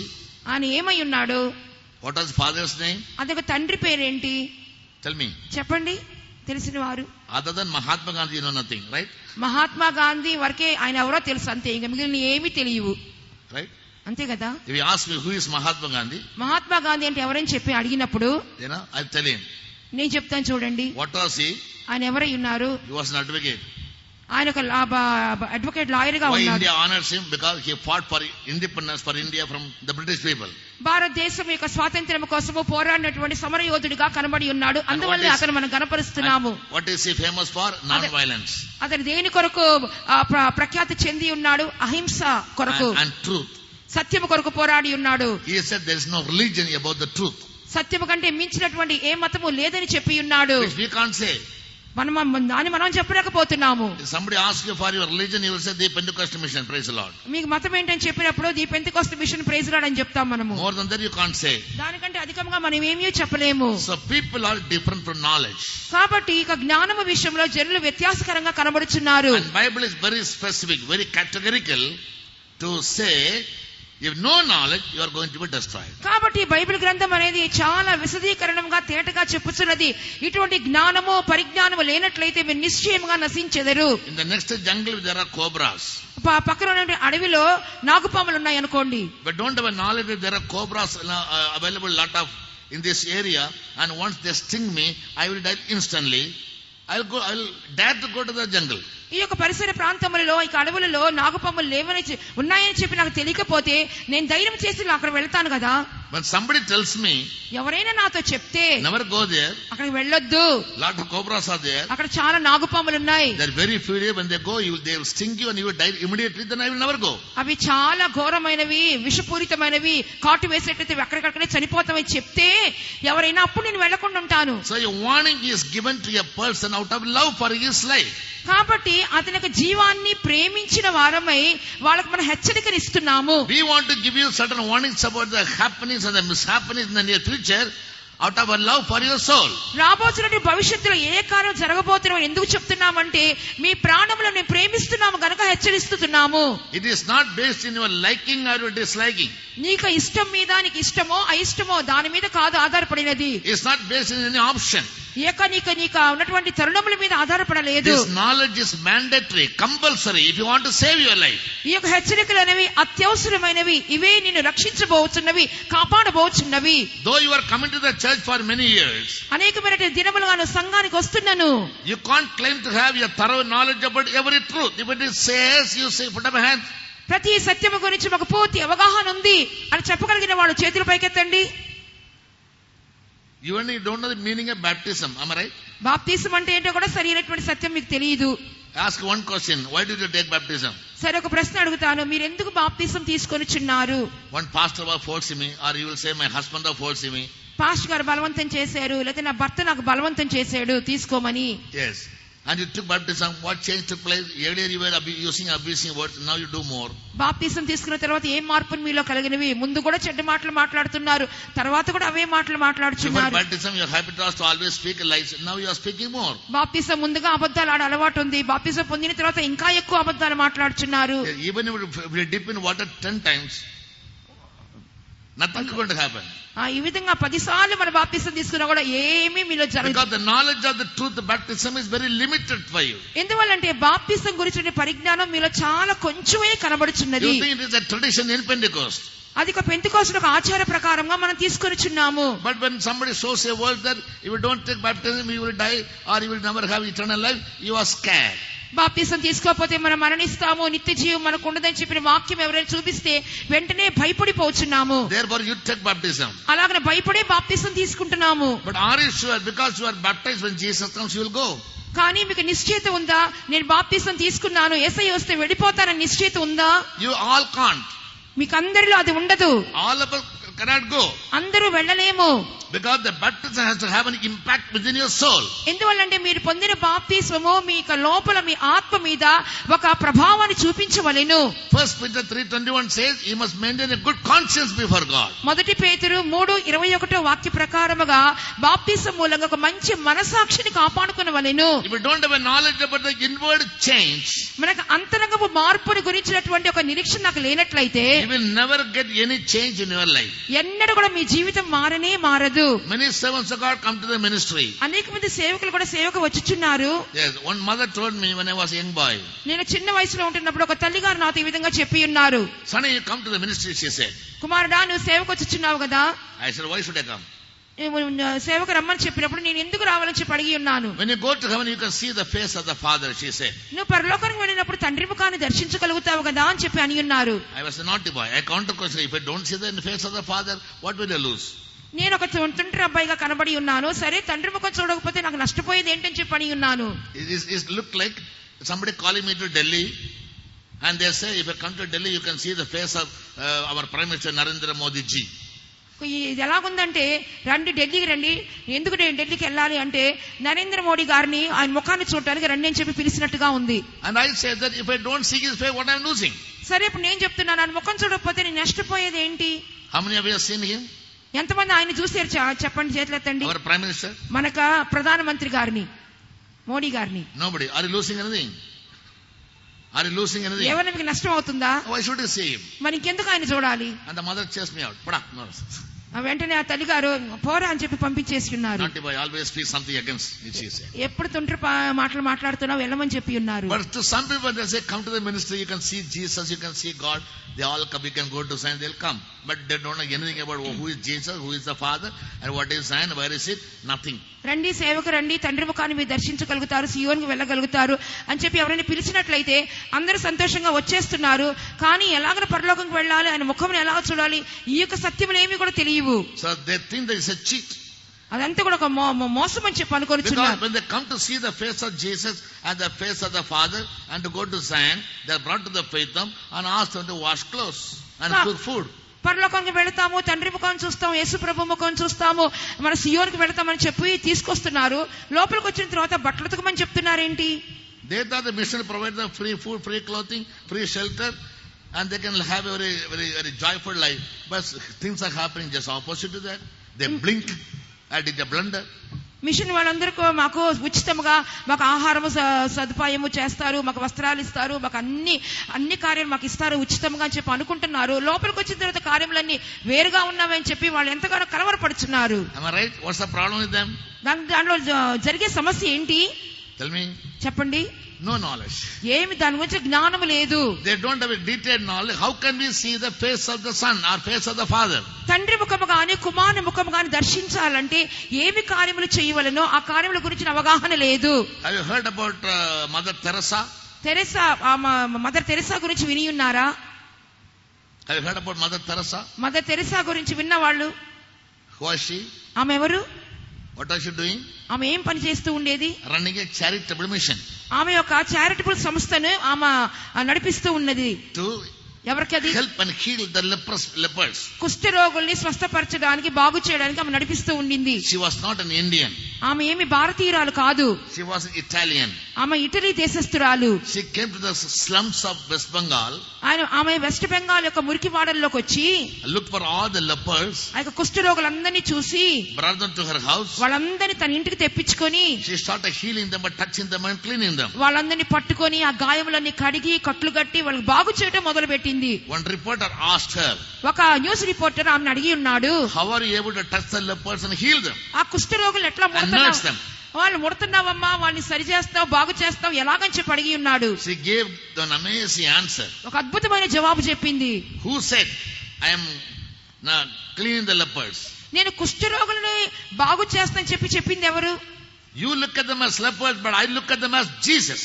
ఆయన ఏమై ఉన్నాడు? What was father's name? అదొక తండ్రి పేరేంటి? Tell me. చెప్పండి తెలిసిన వారు. Other than Mahatma Gandhi you know nothing, right? Mahatma Gandhi వరకే ఆయన ఎవరో తెలుసు అంతే, ఇంకా మిగిలిన ఏమీ తెలియవు. Right? అంతే కదా. If you ask me who is Mahatma Gandhi, Mahatma Gandhi అంటే ఎవరని చెప్పి అడిగినప్పుడు I'll tell him. నేను చెప్తాను చూడండి. What was he? ఆయన ఎవరై ఉన్నారు? He was an advocate. ఆయన ఒక అడ్వకేట్ లాయర్ గా Why ఉన్నారు. India honors him? Because he fought for independence for India from the British people. భారతదేశం యొక్క స్వాతంత్ర్యం కోసము పోరాడినటువంటి సమర యోధుడిగా కనబడి ఉన్నాడు. అందువల్ల అతను మనం గణపరుస్తున్నాము. What is he famous for? Non-violence. అతను దేని కొరకు ప్రఖ్యాతి చెంది ఉన్నాడు? అహింస కొరకు, and truth. సత్యము కొరకు పోరాడి ఉన్నాడు. He said there is no religion about the truth. సత్యము కంటే మించినటువంటి ఏ మతము లేదని చెప్పి ఉన్నాడు. Which we can't say. మనం చెప్పలేకపోతున్నాము. Somebody asks you for your religion, you will say the Pentecostal mission. Praise the Lord. మీకు మతం ఏంటని చెప్పినప్పుడు the Pentecost mission praise Lord అని చెప్తాం మనము. More than that you can't say. దానికంటే అధికంగా మనం ఏమీ చెప్పలేము. So people are different from knowledge. కాబట్టి ఇక జ్ఞానము విషయంలో జనులు వ్యత్యాసకరంగా కనబడుచున్నారు. And Bible is very specific, very categorical to say if no knowledge you are going to be destroyed. కాబట్టి బైబిల్ గ్రంథం అనేది చాలా విశదీకరణంగా తేటగా చెప్పుచున్నది. ఇటువంటి జ్ఞానము పరిజ్ఞానము లేనట్లయితే మీరు నిశ్చయంగా నశించెదరు. In the next jungle there are cobras. పక్కన ఉన్న అడవిలో నాగుపాములు ఉన్నాయి అనుకోండి. But don't have a knowledge that there are cobras available lot of in this area, and once they sting me I will die instantly. I will dare to go to the jungle. ఈ యొక్క పరిసర ప్రాంతములలో ఈ అడవులలో నాగుపాములు ఉన్నాయని చెప్పి నాకు తెలియకపోతే నేను ధైర్యం చేసి అక్కడ వెళ్తాను కదా. When somebody tells me, ఎవరైనా నాతో చెప్తే never go there, అక్కడికి వెళ్ళొద్దు, lot of cobras are there, అక్కడ చాలా నాగుపాములు ఉన్నాయి, they are very furious, when they go they will sting you and you will die immediately, then I will never go. అవి చాలా ఘోరమైనవి, విషపూరితమైనవి, కాటు వేసేటైతే అక్కడికక్కడే చనిపోతామని చెప్తే ఎవరైనా అప్పుడు నేను వెళ్ళకుండా ఉంటాను. So a warning is given to a person out of love for his life. కాబట్టి అతని జీవాన్ని ప్రేమించిన వారమై వాళ్ళకి మనం హెచ్చరికనిస్తున్నాము. We want to give you certain warnings about the happenings and the mishappenings in the near future out of our love for your soul. రాబోతున్న భవిష్యత్తులో ఏ కార్యం జరగబోతున్నామో ఎందుకు చెప్తున్నామంటే మీ ప్రాణములను మేము ప్రేమిస్తున్నాము గనక హెచ్చరిస్తున్నాము. It is not based in your liking or your disliking. నీకు ఇష్టం మీద నీకు ఇష్టమో అయిష్టమో దాని మీద కాదు ఆధారపడినది. It's not based in any option. నీకు ఉన్నటువంటి తరుణముల మీద ఆధారపడలేదు. This knowledge is mandatory, compulsory if you want to save your life. ఈ యొక్క హెచ్చరికలు అనేవి అత్యవసరమైనవి, ఇవే నిన్ను రక్షించబోచున్నవి, కాపాడబోచున్నవి. Though you are coming to the church for many years, అనేకమైన దినములుగా సంఘానికి వస్తున్నాను, you can't claim to have a thorough knowledge about every truth. If it is says, you say, put up a hand. ప్రతి సత్యము గురించి మాకు పూర్తి అవగాహన ఉంది అని చెప్పగలిగిన వాళ్ళు చేతులు పైకెత్తండి. You don't know the meaning of baptism, am I right? బాప్తిసం అంటే ఏంటో కూడా సరైనటువంటి సత్యం మీకు తెలియదు. Ask one question, why did you take baptism? సరే ఒక ప్రశ్న అడుగుతాను, మీరు ఎందుకు బాప్తిసం తీసుకొనిచున్నారు? One pastor was forcing me, or you will say my husband was forcing me. Pastor గారు బలవంతం చేశారు, లేకపోతే నా భర్త నాకు బలవంతం చేశాడు తీసుకోమని. Yes. And you took baptism, what change took place? Earlier you were abusing words, now you do more. బాప్తిసం తీసుకున్న తర్వాత ఏం మార్పులు మీలో కలిగినవి? ముందు కూడా చెడ్డ మాటలు మాట్లాడుతున్నారు, తర్వాత కూడా అవే మాటలు మాట్లాడుతున్నారు. Before baptism your habit was to always speak lies, now you are speaking more. బాప్తిసం ముందుగా అబద్ధాలు ఆడే అలవాటు ఉంది, బాప్తిసం పొందిన తర్వాత ఇంకా ఎక్కువ అబద్ధాలు మాట్లాడుతున్నారు. Even if you dip in water 10 times, nothing is going to happen. ఈ విధంగా 10 సార్లు మన బాప్తిసం తీసుకున్నా కూడా ఏమీ మీలో జరగదు. Because the knowledge of the truth, the baptism is very limited for you. ఎందువల్లంటే బాప్తిసం గురించిన పరిజ్ఞానం మీలో చాలా కొంచెమే కనబడుచున్నది. You think it is a tradition in Pentecost. అది ఒక పెంతెకోస్తు ఆచార ప్రకారంగా మనం తీసుకొనిచున్నాము. But when somebody shows a word that if you don't take baptism you will die or you will never have eternal life, you are scared. బాప్తిసం తీసుకోకపోతే మనం మరణిస్తాము, నిత్య జీవం మనకు ఉండదని చెప్పిన వాక్యం ఎవరైనా చూపిస్తే వెంటనే భయపడిపోతున్నాము. Therefore you take baptism. అలాగనే భయపడే బాప్తిసం తీసుకుంటున్నాము. But are you sure because you are baptized when Jesus comes you will go? కానీ మీకు నిశ్చయిత ఉందా? నేను బాప్తిసం తీసుకున్నాను, యేసయ్య వస్తే వెళ్ళిపోతానని నిశ్చయిత ఉందా? You all can't. మీకు అందరిలో అది ఉండదు. All of us cannot go. అందరూ వెళ్ళలేము. Because the baptism has to have an impact within your soul. ఎందువల్లంటే మీరు పొందిన బాప్తిస్మము మీ లోపల మీ ఆత్మ మీద ఒక ప్రభావాన్ని చూపించవలెను. 1 Peter 3:21 says you must maintain a good conscience before God. మొదటి పేతురు 3:21 వాక్య ప్రకారముగా బాప్తిసం మూలంగా ఒక మంచి మనసాక్షిని కాపాడుకొనవలెను. If you don't have a knowledge about the inward change, మనకు అంతరంగపు మార్పుని గురించినటువంటి ఒక నిరీక్షణ నాకు లేనట్లయితే you will never get any change in your life. ఎన్నడూ కూడా మీ జీవితం మారనే మారదు. Many servants of God come to the ministry. అనేక మంది సేవకులు కూడా సేవకు వచ్చుచున్నారు. Yes, one mother told me when I was a young boy. నేను చిన్న వయసులో ఉంటున్నప్పుడు ఒక తల్లి గారు నాతో ఈ విధంగా చెప్పి ఉన్నారు. Son, you come to the ministry, she said. కుమారుడా నువ్వు సేవకు వచ్చుచున్నావు కదా. I said, why should I come? సేవకు రమ్మని చెప్పినప్పుడు నేను ఎందుకు రావాలని చెప్పి అడిగి ఉన్నాను. When you go to heaven you can see the face of the Father, she said. నువ్వు పరలోకానికి వెళ్ళినప్పుడు తండ్రి ముఖాన్ని దర్శించగలుగుతావు కదా అని చెప్పి అని ఉన్నారు. I was a naughty boy. I counter question, if I don't see the face of the Father, what will I lose? నేను ఒక తుండ్రి అబ్బాయిగా కనబడి ఉన్నాను, సరే తండ్రి ముఖం చూడకపోతే నాకు నష్టపోయేది ఏంటని చెప్పి అని ఉన్నాను. It looked like somebody calling me to Delhi and they say if I come to Delhi you can see the face of our Prime Minister Narendra Modi ji. ఇది ఎలాగుందంటే రండి ఢిల్లీకి రండి, ఎందుకు ఢిల్లీకి వెళ్ళాలి అంటే నరేంద్ర మోడీ గారిని ఆయన ముఖాన్ని చూడటానికి రండి అని చెప్పి పిలిచినట్టుగా ఉంది. And I said that if I don't see his face what I am losing? సరే ఇప్పుడు నేను చెప్తున్నాను ఆయన ముఖం చూడకపోతే నేను నష్టపోయేది ఏంటి? How many of you have seen him? ఎంతమంది ఆయన చూసారు చెప్పండి, చేతులెత్తండి. Our Prime Minister? మనక ప్రధానమంత్రి గారిని, మోడీ గారిని. Nobody. Are you losing anything? Are you losing anything? ఏమైనా మీకు నష్టం అవుతుందా? Why should you see him? మరి ఇంకెందుకు ఆయన చూడాలి? And the mother chased me out. Put up. No. వెంటనే ఆ తల్లి గారు పోరా అని చెప్పి పంపించేసి ఉన్నారు. Not if I always speak something against it, she said. ఎప్పుడు తుండ్రి మాటలు మాట్లాడుతున్నావు వెళ్ళమని చెప్పి ఉన్నారు. But to some people they say, come to the ministry, you can see Jesus, you can see God. They all come, you can go to sign, they'll come. But they don't know anything about who is Jesus, who is the Father, and what is sign, where is it, nothing. రండి సేవకు రండి, తండ్రి ముఖాన్ని మీరు దర్శించగలుగుతారు, సియోన్కి వెళ్ళగలుగుతారు అని చెప్పి ఎవరైనా పిలిచినట్లయితే అందరూ సంతోషంగా వచ్చేస్తున్నారు. కానీ ఎలాగ పరలోకంకి వెళ్ళాలి, ఆయన ముఖంని ఎలా చూడాలి, ఈ యొక్క సత్యములు ఏమీ కూడా తెలియవు. So they think that it's a cheat. అదంతా కూడా ఒక మోసం అని చెప్పి అనుకోరుచున్నారు. Because when they come to see the face of Jesus and the face of the Father and to go to Zion, they are brought to the faithum and asked them to wash clothes and cook food. పరలోకానికి వెళతాము, తండ్రి ముఖం చూస్తాము, యేసు ప్రభు ముఖం చూస్తాము, మన సియోన్కి వెళతామని చెప్పి తీసుకొస్తున్నారు. లోపలికి వచ్చిన తర్వాత బట్టలు ఉతకమని చెప్తున్నారేంటి? They thought the mission provides them free food, free clothing, free shelter, and they can have a very, very, very joyful life. But things are happening just opposite to that. They blink and did a blunder. Mission వాళ్ళందరికీ మాకు ఉచితంగా మాకు ఆహారము సదుపాయము చేస్తారు, మాకు వస్త్రాలు ఇస్తారు, మాకు అన్ని కార్యాలు మాకు ఇస్తారు ఉచితంగా అని చెప్పి అనుకుంటున్నారు. లోపలికి వచ్చిన తర్వాత కార్యములన్నీ వేరుగా ఉన్నామని చెప్పి వాళ్ళు ఎంతగానో కలవరపడుతున్నారు. Am I right? What's the problem with them? దాంట్లో జరిగే సమస్య ఏంటి Tell me. చెప్పండి. No knowledge. ఏమి దాని గురించి జ్ఞానం లేదు. They don't have a detailed knowledge. How can we see the face of the Son or face of the Father? తండ్రి ముఖము గాని కుమారుని ముఖము గాని దర్శించాలంటే ఏమి కార్యములు చేయవలెనో ఆ కార్యముల గురించి అవగాహన లేదు. Have you heard about Mother Teresa? Mother Teresa గురించి విని ఉన్నారా? Have you heard about Mother Teresa? Mother Teresa గురించి విన్న వాళ్ళు? Who was she? ఆమె ఎవరు? What was she doing? ఆమె ఏం పని చేస్తూ ఉండేది? Running a charitable mission. ఆమె ఒక చారిటబుల్ సంస్థను ఆమె నడిపిస్తూ ఉన్నది. ఎవరికి అది? Help and heal the lepers. కుష్ఠ రోగుల్ని స్వస్థపరచడానికి బాగు చేయడానికి ఆమె నడిపిస్తూ ఉండింది. She was not an Indian. ఆమె ఏమి భారతీయురాలు కాదు. She was Italian. ఆమె ఇటలీ దేశస్తురాలు. She came to the slums of West Bengal. ఆమె వెస్ట్ బెంగాల్ యొక్క మురికి వాడల్లోకి వచ్చి looked for all the lepers. ఆ యొక్క కుష్ఠ రోగులందరినీ చూసి brought them to her house. వాళ్ళందరినీ తన ఇంటికి తెప్పించుకొని she started healing them, touching them and cleaning them. వాళ్ళందరినీ పట్టుకొని ఆ గాయములన్నీ కడిగి కట్లు కట్టి వాళ్ళకి బాగు చేయడం మొదలుపెట్టింది. One reporter asked her, ఒక న్యూస్ రిపోర్టర్ ఆమెను అడిగి ఉన్నాడు, how are you able to touch the lepers and heal them? ఆ కుష్ఠ రోగులు ఎట్లా వాళ్ళు ముడుతున్నావమ్మా, వాళ్ళని సరి చేస్తావు, బాగు చేస్తావు ఎలాగని చెప్పి అడిగి ఉన్నాడు. She gave an amazing answer. ఒక అద్భుతమైన జవాబు చెప్పింది. Who said I am cleaning the lepers? నేను కుష్ఠ రోగులని బాగు చేస్తానని చెప్పింది ఎవరు? You look at them as lepers, but I look at them as Jesus.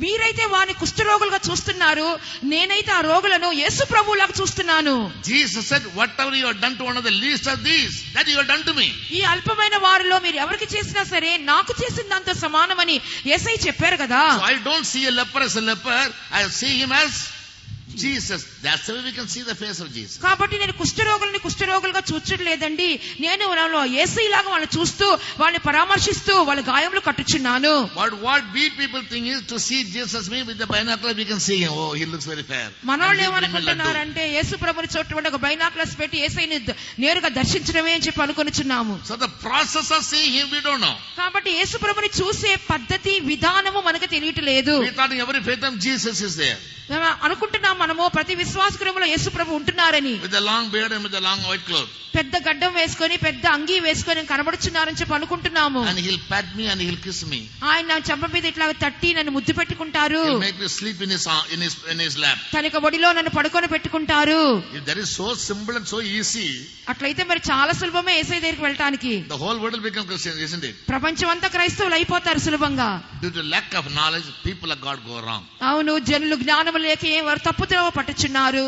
మీరైతే వారిని కుష్ఠరోగులుగా చూస్తున్నారు, నేనైతే ఆ రోగులను యేసు ప్రభువులాగా చూస్తున్నాను. Jesus said, whatever you have done to one of the least of these, that you have done to me. ఈ అల్పమైన వారిలో మీరు ఎవరికి చేసినా సరే నాకు చేసిన దాంతో సమానమని యేసయ్య చెప్పారు కదా. So I don't see a leper as a leper, I see him as Jesus. That's the way we can see the face of Jesus. కాబట్టి నేను కుష్ఠరోగుల్ని కుష్ఠరోగులుగా చూచట్లేదండి, నేను యేసయ్యలాగా వాళ్ళని చూస్తూ వాళ్ళని పరామర్శిస్తూ వాళ్ళ గాయములు కట్టుచున్నాను. What we people think is to see Jesus me with the binocular we can see him. Oh, he looks very fair. మనోళ్ళు ఏమనుకుంటున్నారంటే యేసు ప్రభుని చూడటం ఒక బైనాకులర్స్ పెట్టి యేసయ్యని నేరుగా దర్శించడమే అని చెప్పి అనుకొనిచున్నాము. So the process of seeing him we don't know. కాబట్టి యేసు ప్రభుని చూసే పద్ధతి విధానము మనకు తెలియట్లేదు. We thought in every faith Jesus is there. అనుకుంటున్నాం మనము ప్రతి విశ్వాసకులలో యేసు ప్రభు ఉంటున్నారని. With a long beard and with a long white cloth. పెద్ద గడ్డం వేసుకొని పెద్ద అంగీ వేసుకొని కనబడుచున్నారని చెప్పి అనుకుంటున్నాము. And he'll pat me and he'll kiss me. ఆయన నా చెంప మీద ఇట్లా తట్టి నన్ను ముద్దు పెట్టుకుంటారు. He'll make me sleep in his lap. తన ఒడిలో నన్ను పడుకొని పెట్టుకుంటారు. If that is so simple and so easy, అట్లయితే మరి చాలా సులభమే యేసయ్య దగ్గరికి వెళ్ళటానికి. the whole world will become Christian, isn't it? ప్రపంచం అంతా క్రైస్తవులు అయిపోతారు సులభంగా. Due to lack of knowledge, people of God go wrong. అవును, జనులు జ్ఞానం లేక వారు తప్పుతో పట్టుచున్నారు.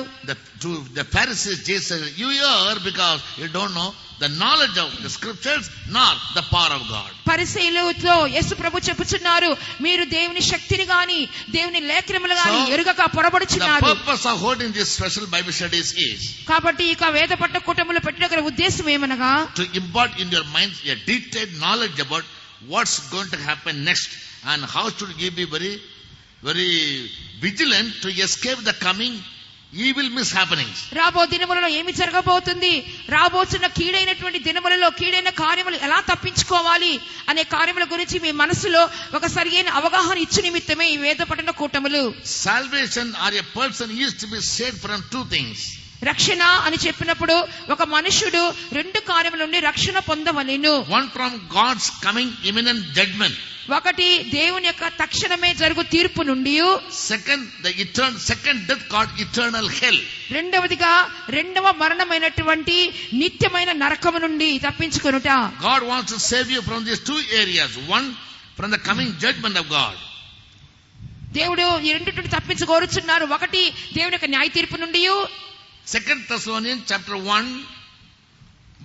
The Pharisees, Jesus, you hear because you don't know the knowledge of the scriptures nor the power of God. పరిసయ్యులతో యేసు ప్రభు చెప్పుచున్నారు, మీరు దేవుని శక్తిని గాని దేవుని లేఖనములు గాని ఎరుగక పొరబడుచున్నారు. The purpose of holding this special Bible studies is కాబట్టి ఇక వేద పట్ట కూటములు పెట్టిన ఉద్దేశం ఏమనగా to impart in your mind a detailed knowledge about what's going to happen next and how should you be very, very vigilant to escape the coming evil mishappenings. రాబో దినములలో ఏమి జరగబోతుంది, రాబోతున్న కీడైనటువంటి దినములలో కీడైన కార్యములు ఎలా తప్పించుకోవాలి అనే కార్యముల గురించి మీ మనసులో ఒక సరైన అవగాహన ఇచ్చు నిమిత్తమే ఈ వేద పఠన కూటములు. Salvation or a person is to be saved from two things. రక్షణ అని చెప్పినప్పుడు ఒక మనుషుడు రెండు కార్యముల నుండి రక్షణ పొందవలెను. One from God's coming imminent judgment. ఒకటి దేవుని యొక్క తక్షణమే జరుగు తీర్పు నుండి. Second, second death called eternal hell. రెండవదిగా రెండవ మరణమైనటువంటి నిత్యమైన నరకము నుండి తప్పించుకొనుట. God wants to save you from these two areas. One, from the coming judgment of God. దేవుడు ఈ రెండింటి నుండి తప్పించుకోరుచున్నారు. ఒకటి దేవుని యొక్క న్యాయ తీర్పు నుండి. 2 Thessalonians chapter 1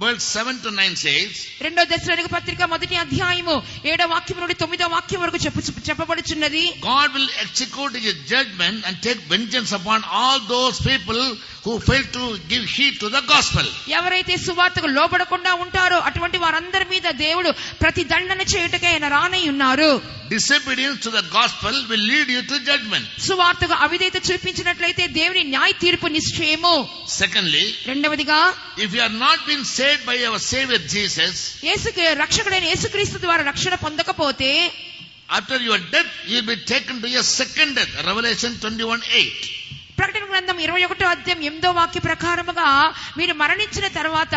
verse 7 to 9 says, రెండో దశలోనిక పత్రిక మొదటి అధ్యాయము 7వ వాక్యం నుండి 9వ వాక్యం వరకు చెప్పబడుచున్నది. God will execute his judgment and take vengeance upon all those people who fail to give heed to the gospel. ఎవరైతే సువార్తకు లోబడకుండా ఉంటారో అటువంటి వారందరి మీద దేవుడు ప్రతి దండన చేయుటకై ఆయన రానై ఉన్నారు. Disobedience to the gospel will lead you to judgment. సువార్తకు అవిధేయత చూపించినట్లయితే దేవుని న్యాయ తీర్పు నిశ్చయము. Secondly, రెండవదిగా, if you are not been saved by our Savior Jesus, రక్షకుడైన యేసుక్రీస్తు ద్వారా రక్షణ పొందకపోతే, after your death you will be taken to your second death. Revelation 21:8. ప్రకటన గ్రంథం 21వ అధ్యాయం 8వ వాక్య ప్రకారముగా మీరు మరణించిన తర్వాత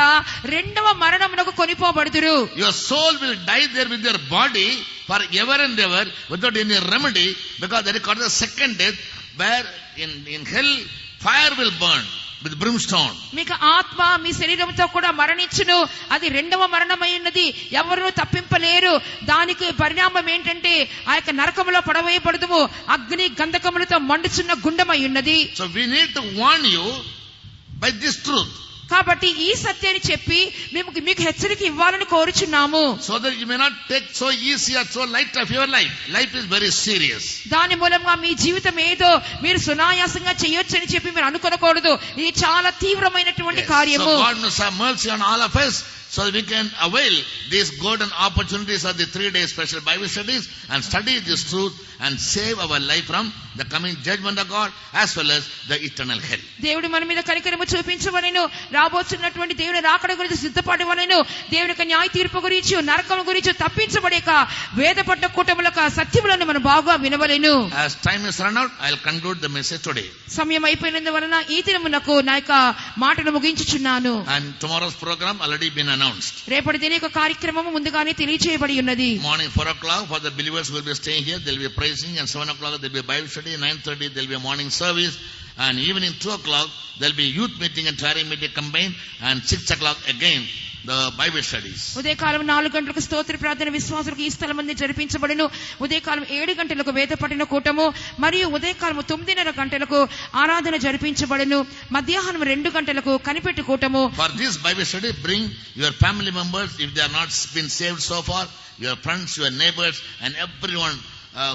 రెండవ మరణమునకు కొనిపోబడుదురు. Your soul will die there with your body for ever and ever without any remedy, because that is called the second death, where in hell fire will burn with brimstone. మీకు ఆత్మ మీ శరీరంతో కూడా మరణించును. అది రెండవ మరణమై ఉన్నది. ఎవరు తప్పింపలేరు. దానికి పరిణామం ఏంటంటే ఆ యొక్క నరకములో పడవేయబడుదుము. అగ్ని గంధకములతో మండుచున్న గుండమై ఉన్నది. So we need to warn you by this truth. కాబట్టి ఈ సత్యాన్ని చెప్పి మీకు హెచ్చరిక ఇవ్వాలని కోరుచున్నాము. So that you may not take so easy or so light of your life. Life is very serious. దాని మూలంగా మీ జీవితం ఏదో మీరు సునాయాసంగా చేయొచ్చని చెప్పి మీరు అనుకోకూడదు. ఇది చాలా తీవ్రమైనటువంటి కార్యము. So God must have mercy on all of us, so that we can avail these golden opportunities of the 3-day special Bible studies and study this truth and save our life from the coming judgment of God as well as the eternal hell. దేవుడు మన మీద కనికరము చూపించవలెను. రాబోతున్నటువంటి దేవుని రాకడ గురించి సిద్ధపడవలెను. దేవుని యొక్క న్యాయ తీర్పు గురించి, నరకం గురించి తప్పించబడేక వేదపడ్డ కూటములకు సత్యములను మనం బాగా వినవలెను. As time is run out, I'll conclude the message today. సమయం అయిపోయినందువలన ఈ దినమునకు నా యొక్క మాటను ముగించుచున్నాను. And tomorrow's program already been announced. రేపటి దిన యొక్క కార్యక్రమము ముందుగానే తెలియజేయబడి ఉన్నది. Morning 4 o'clock for the believers will be staying here. They'll be praising, and 7 o'clock there'll be Bible study. 9:30 there'll be a morning service, and evening 2 o'clock there'll be youth meeting and tiring meeting combined, and 6 o'clock again the Bible studies. ఉదయకాలం 4 గంటలకు స్తోత్ర ప్రార్థన విశ్వాసులకు ఈ స్థలమందు జరిపించబడును. ఉదయకాలం 7 గంటలకు వేద పఠన కూటము మరియు ఉదయకాలం 9:30 గంటలకు ఆరాధన జరిపించబడును. మధ్యాహ్నం 2 గంటలకు కనిపెట్టు కూటము. For this Bible study, bring your family members if they are not been saved so far, your friends, your neighbors, and everyone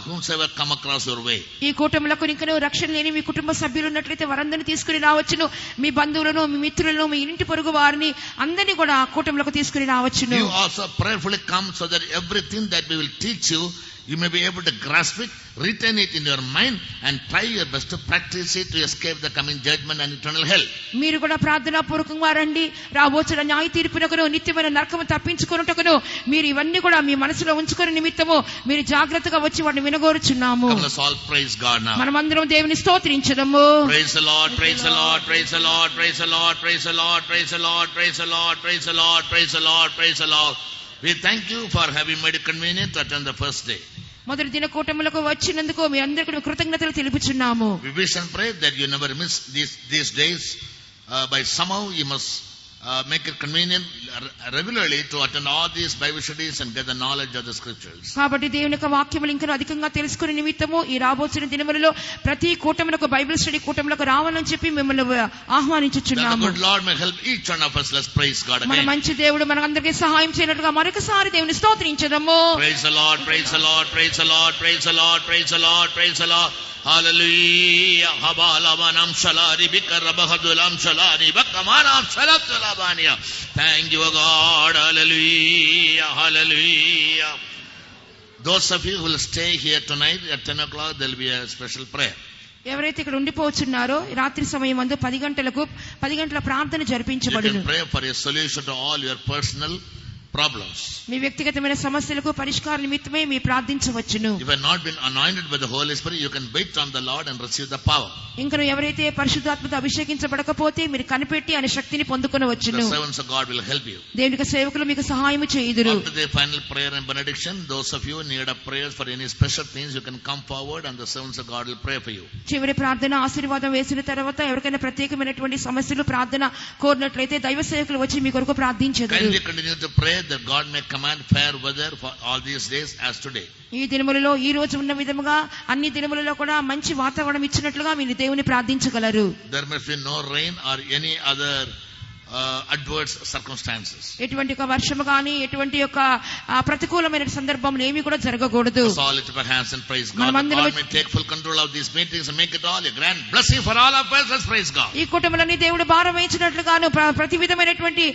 whomsoever come across your way. ఈ కూటములకు ఇంకనూ రక్షణ లేని మీ కుటుంబ సభ్యులు ఉన్నట్లయితే వారందరిని తీసుకుని రావచ్చును. మీ బంధువులను, మీ మిత్రులను, మీ ఇంటి పొరుగు వారిని అందరినీ కూడా కూటములకు తీసుకుని రావచ్చును. You also prayerfully come so that everything that we will teach you, you may be able to grasp it, retain it in your mind, and try your best to practice it to escape the coming judgment and eternal hell. మీరు కూడా ప్రార్థనా పూర్వకంగా రండి. రాబోతున్న న్యాయ తీర్పునకును నిత్యమైన నరకము తప్పించుకొనుటకును మీరు ఇవన్నీ కూడా మీ మనసులో ఉంచుకునే నిమిత్తము మీరు జాగ్రత్తగా వచ్చి వాటిని వినగోరుచున్నాము. Let's all praise God now. మనమందరం దేవుని స్తోత్రించదము. Praise the Lord, praise the Lord, praise the Lord, praise the Lord, praise the Lord, praise the Lord, praise the Lord, praise the Lord, praise the Lord, praise the Lord. We thank you for having made it convenient to attend the first day. మొదటి దిన కూటములకు వచ్చినందుకు మీ అందరికీ కృతజ్ఞతలు తెలుపుచున్నాము. We wish and pray that you never miss these days. By somehow you must make it convenient regularly to attend all these Bible studies and get the knowledge of the scriptures. కాబట్టి దేవుని యొక్క వాక్యములు ఇంకా అధికంగా తెలుసుకునే నిమిత్తము ఈ రాబోతున్న దినములలో ప్రతి కూటములకు బైబిల్ స్టడీ కూటములకు రావాలని చెప్పి మిమ్మల్ని ఆహ్వానించుచున్నాము. The good Lord may help each one of us. Let's praise God again. మన మంచి దేవుడు మనందరికీ సహాయం చేయనట్టుగా మరొకసారి దేవుని స్తోత్రించదము. Praise the Lord, praise the Lord, praise the Lord, praise the Lord, praise the Lord, praise the Lord. Hallelujah. Habalavanam shalari bikarabahadulam shalari bakamanam shalatulabania. Thank you, God. Hallelujah. Hallelujah. Those of you who will stay here tonight at 10 o'clock, there will be a special prayer. ఎవరైతే ఇక్కడ ఉండిపోవచ్చున్నారో రాత్రి సమయం అందు 10 గంటల ప్రార్థన జరిపించబడును. You can pray for a solution to all your personal problems. మీ వ్యక్తిగతమైన సమస్యలకు పరిష్కార నిమిత్తమే మీ ప్రార్థించవచ్చును. If you have not been anointed by the Holy Spirit, you can wait on the Lord and receive the power. ఇంకా ఎవరైతే పరిశుద్ధాత్మతో అభిషేకించబడకపోతే మీరు కనిపెట్టి ఆయన శక్తిని పొందుకొనవచ్చును. The servants of God will help you. దేవుని సేవకులు మీకు సహాయం చేయుదురు. After the final prayer and benediction, those of you need a prayers for any special things, you can come forward and the servants of God will pray for you. చివరి ప్రార్థన ఆశీర్వాదం వేసిన తర్వాత ఎవరికైనా ప్రత్యేకమైనటువంటి సమస్యలు ప్రార్థన కోరినట్లయితే దైవ సేవకులు వచ్చి మీ కొరకు ప్రార్థించెదరు. Kindly continue to pray that God may command fair weather for all these days as today. ఈ దినములలో ఈ రోజు ఉన్న విధముగా అన్ని దినములలో కూడా మంచి వాతావరణం ఇచ్చినట్లుగా మీరు దేవుని ప్రార్థించగలరు. There must be no rain or any other adverse circumstances. ఎటువంటి ఒక వర్షము గాని ఎటువంటి ఒక ప్రతికూలమైన సందర్భంలో ఏమీ కూడా జరగకూడదు. So lift up our hands and praise God. God may take full control of these meetings and make it all a grand blessing for all of us. Let's praise God. ఈ కుటుంబాలని దేవుడు భారం వేయించినట్లుగాను ప్రతి విధమైనటువంటి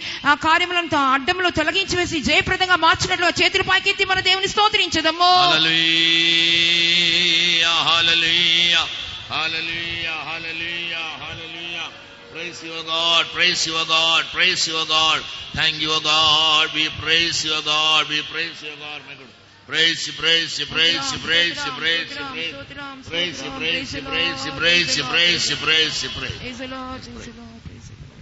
కార్యములను అడ్డములు తొలగించి వేసి జయప్రదంగా మార్చినట్లుగా చేతులు పైకెత్తి మన దేవుని స్తోత్రించదము. Hallelujah, hallelujah, hallelujah, hallelujah, hallelujah. Praise you, God, praise you, God, praise you, God. Thank you, God. We praise you, God, we praise you, God. My God. Praise you, praise you, praise you, praise you, praise you, praise you, praise you, praise you, praise you, praise you, praise you, praise you, praise you. Praise the Lord, praise the Lord, praise the Lord.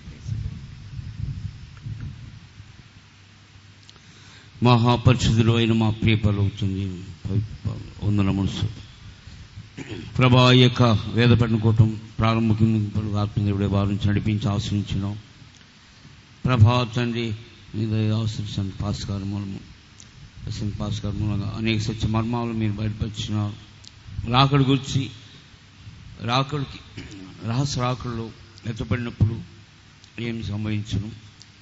మహాపరిశుద్ధుడు అయిన మా ప్రియ పలుకుతుంది వందనములు ప్రభా. ఈ యొక్క వేద పఠనకూటం ప్రారంభం ఆత్మదేవుడే భావించి నడిపించి ఆశ్రయించినాం ప్రభా. తండ్రి ఆశ్రయించండి. పాస్కారం మూలంగా అనేక సత్య మర్మాలు మీరు బయటపరిచినారు. రాకడి గురించి రాకడికి రహస్య రాకడలో ఎత్తపడినప్పుడు ఏమి సంభవించను,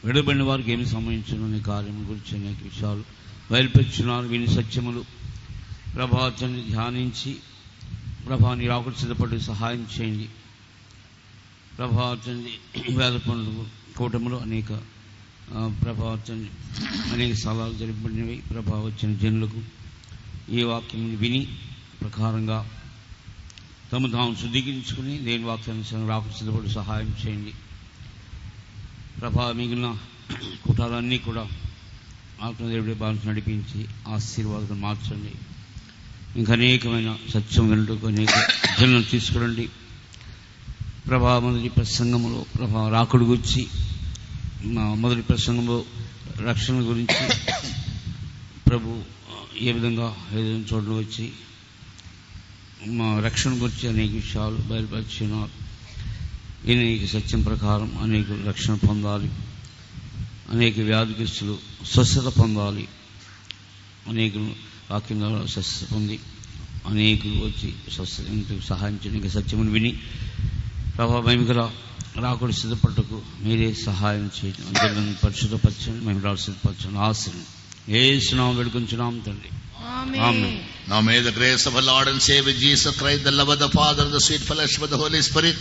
విడబడిన వారికి ఏమి సంభవించను అనే కార్యం గురించి అనేక విషయాలు బయలుపరిచినారు. విని సత్యములు ప్రభా తండ్రి ధ్యానించి ప్రభా నీ రాకడ సిద్ధపడి సహాయం చేయండి ప్రభా తండ్రి. వేద పనులు కూటములు అనేక ప్రభా తండ్రి అనేక స్థలాలు జరిపబడినవి ప్రభా. వచ్చిన జనులకు ఈ వాక్యం విని ప్రకారంగా తమ తాము శుద్ధీకరించుకుని దేని వాక్యాన్ని రాకడ సిద్ధపడి సహాయం చేయండి ప్రభా. మిగిలిన కూటాలన్నీ కూడా ఆత్మదేవుడే భావించి నడిపించి ఆశీర్వాదం మార్చండి. ఇంకా అనేకమైన సత్యం వినటకు అనేక జనులను తీసుకురండి ప్రభా. మొదటి ప్రసంగంలో ప్రభా రాకుడు గురించి, మొదటి ప్రసంగంలో రక్షణ గురించి ప్రభు ఏ విధంగా ఏదైనా చోట్ల వచ్చి మా రక్షణ గురించి అనేక విషయాలు బయలుపరిచినారు. అనేక సత్యం ప్రకారం అనేక రక్షణ పొందాలి, అనేక వ్యాధిగ్రస్తులు స్వస్థత పొందాలి, అనేకులు వాక్యంగా స్వస్థత పొంది అనేకులు వచ్చి స్వస్థత సహాయం చేయడానికి సత్యమును విని ప్రభా మహిమగల రాకుడు సిద్ధపడటకు మీరే సహాయం చేయండి. అందరిని పరిశుద్ధపరచండి, మహిమరాలు సిద్ధపరచండి. ఆశను యేసునామములో వేడుకొంచున్నాం తండ్రి. Amen. Now may the grace of our Lord and Savior Jesus Christ, the love of the Father, the sweet fellowship of the Holy Spirit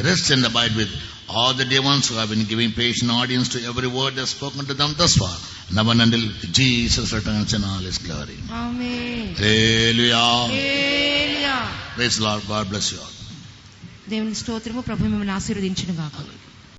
rest and abide with all the dear ones who have been giving patient audience to every word that is spoken to them thus far, now and until Jesus returns in all His glory. Amen. Hallelujah. Hallelujah. Praise the Lord. God bless you all. దేవుని స్తోత్రము. ప్రభు మిమ్మల్ని ఆశీర్వదించును గాక.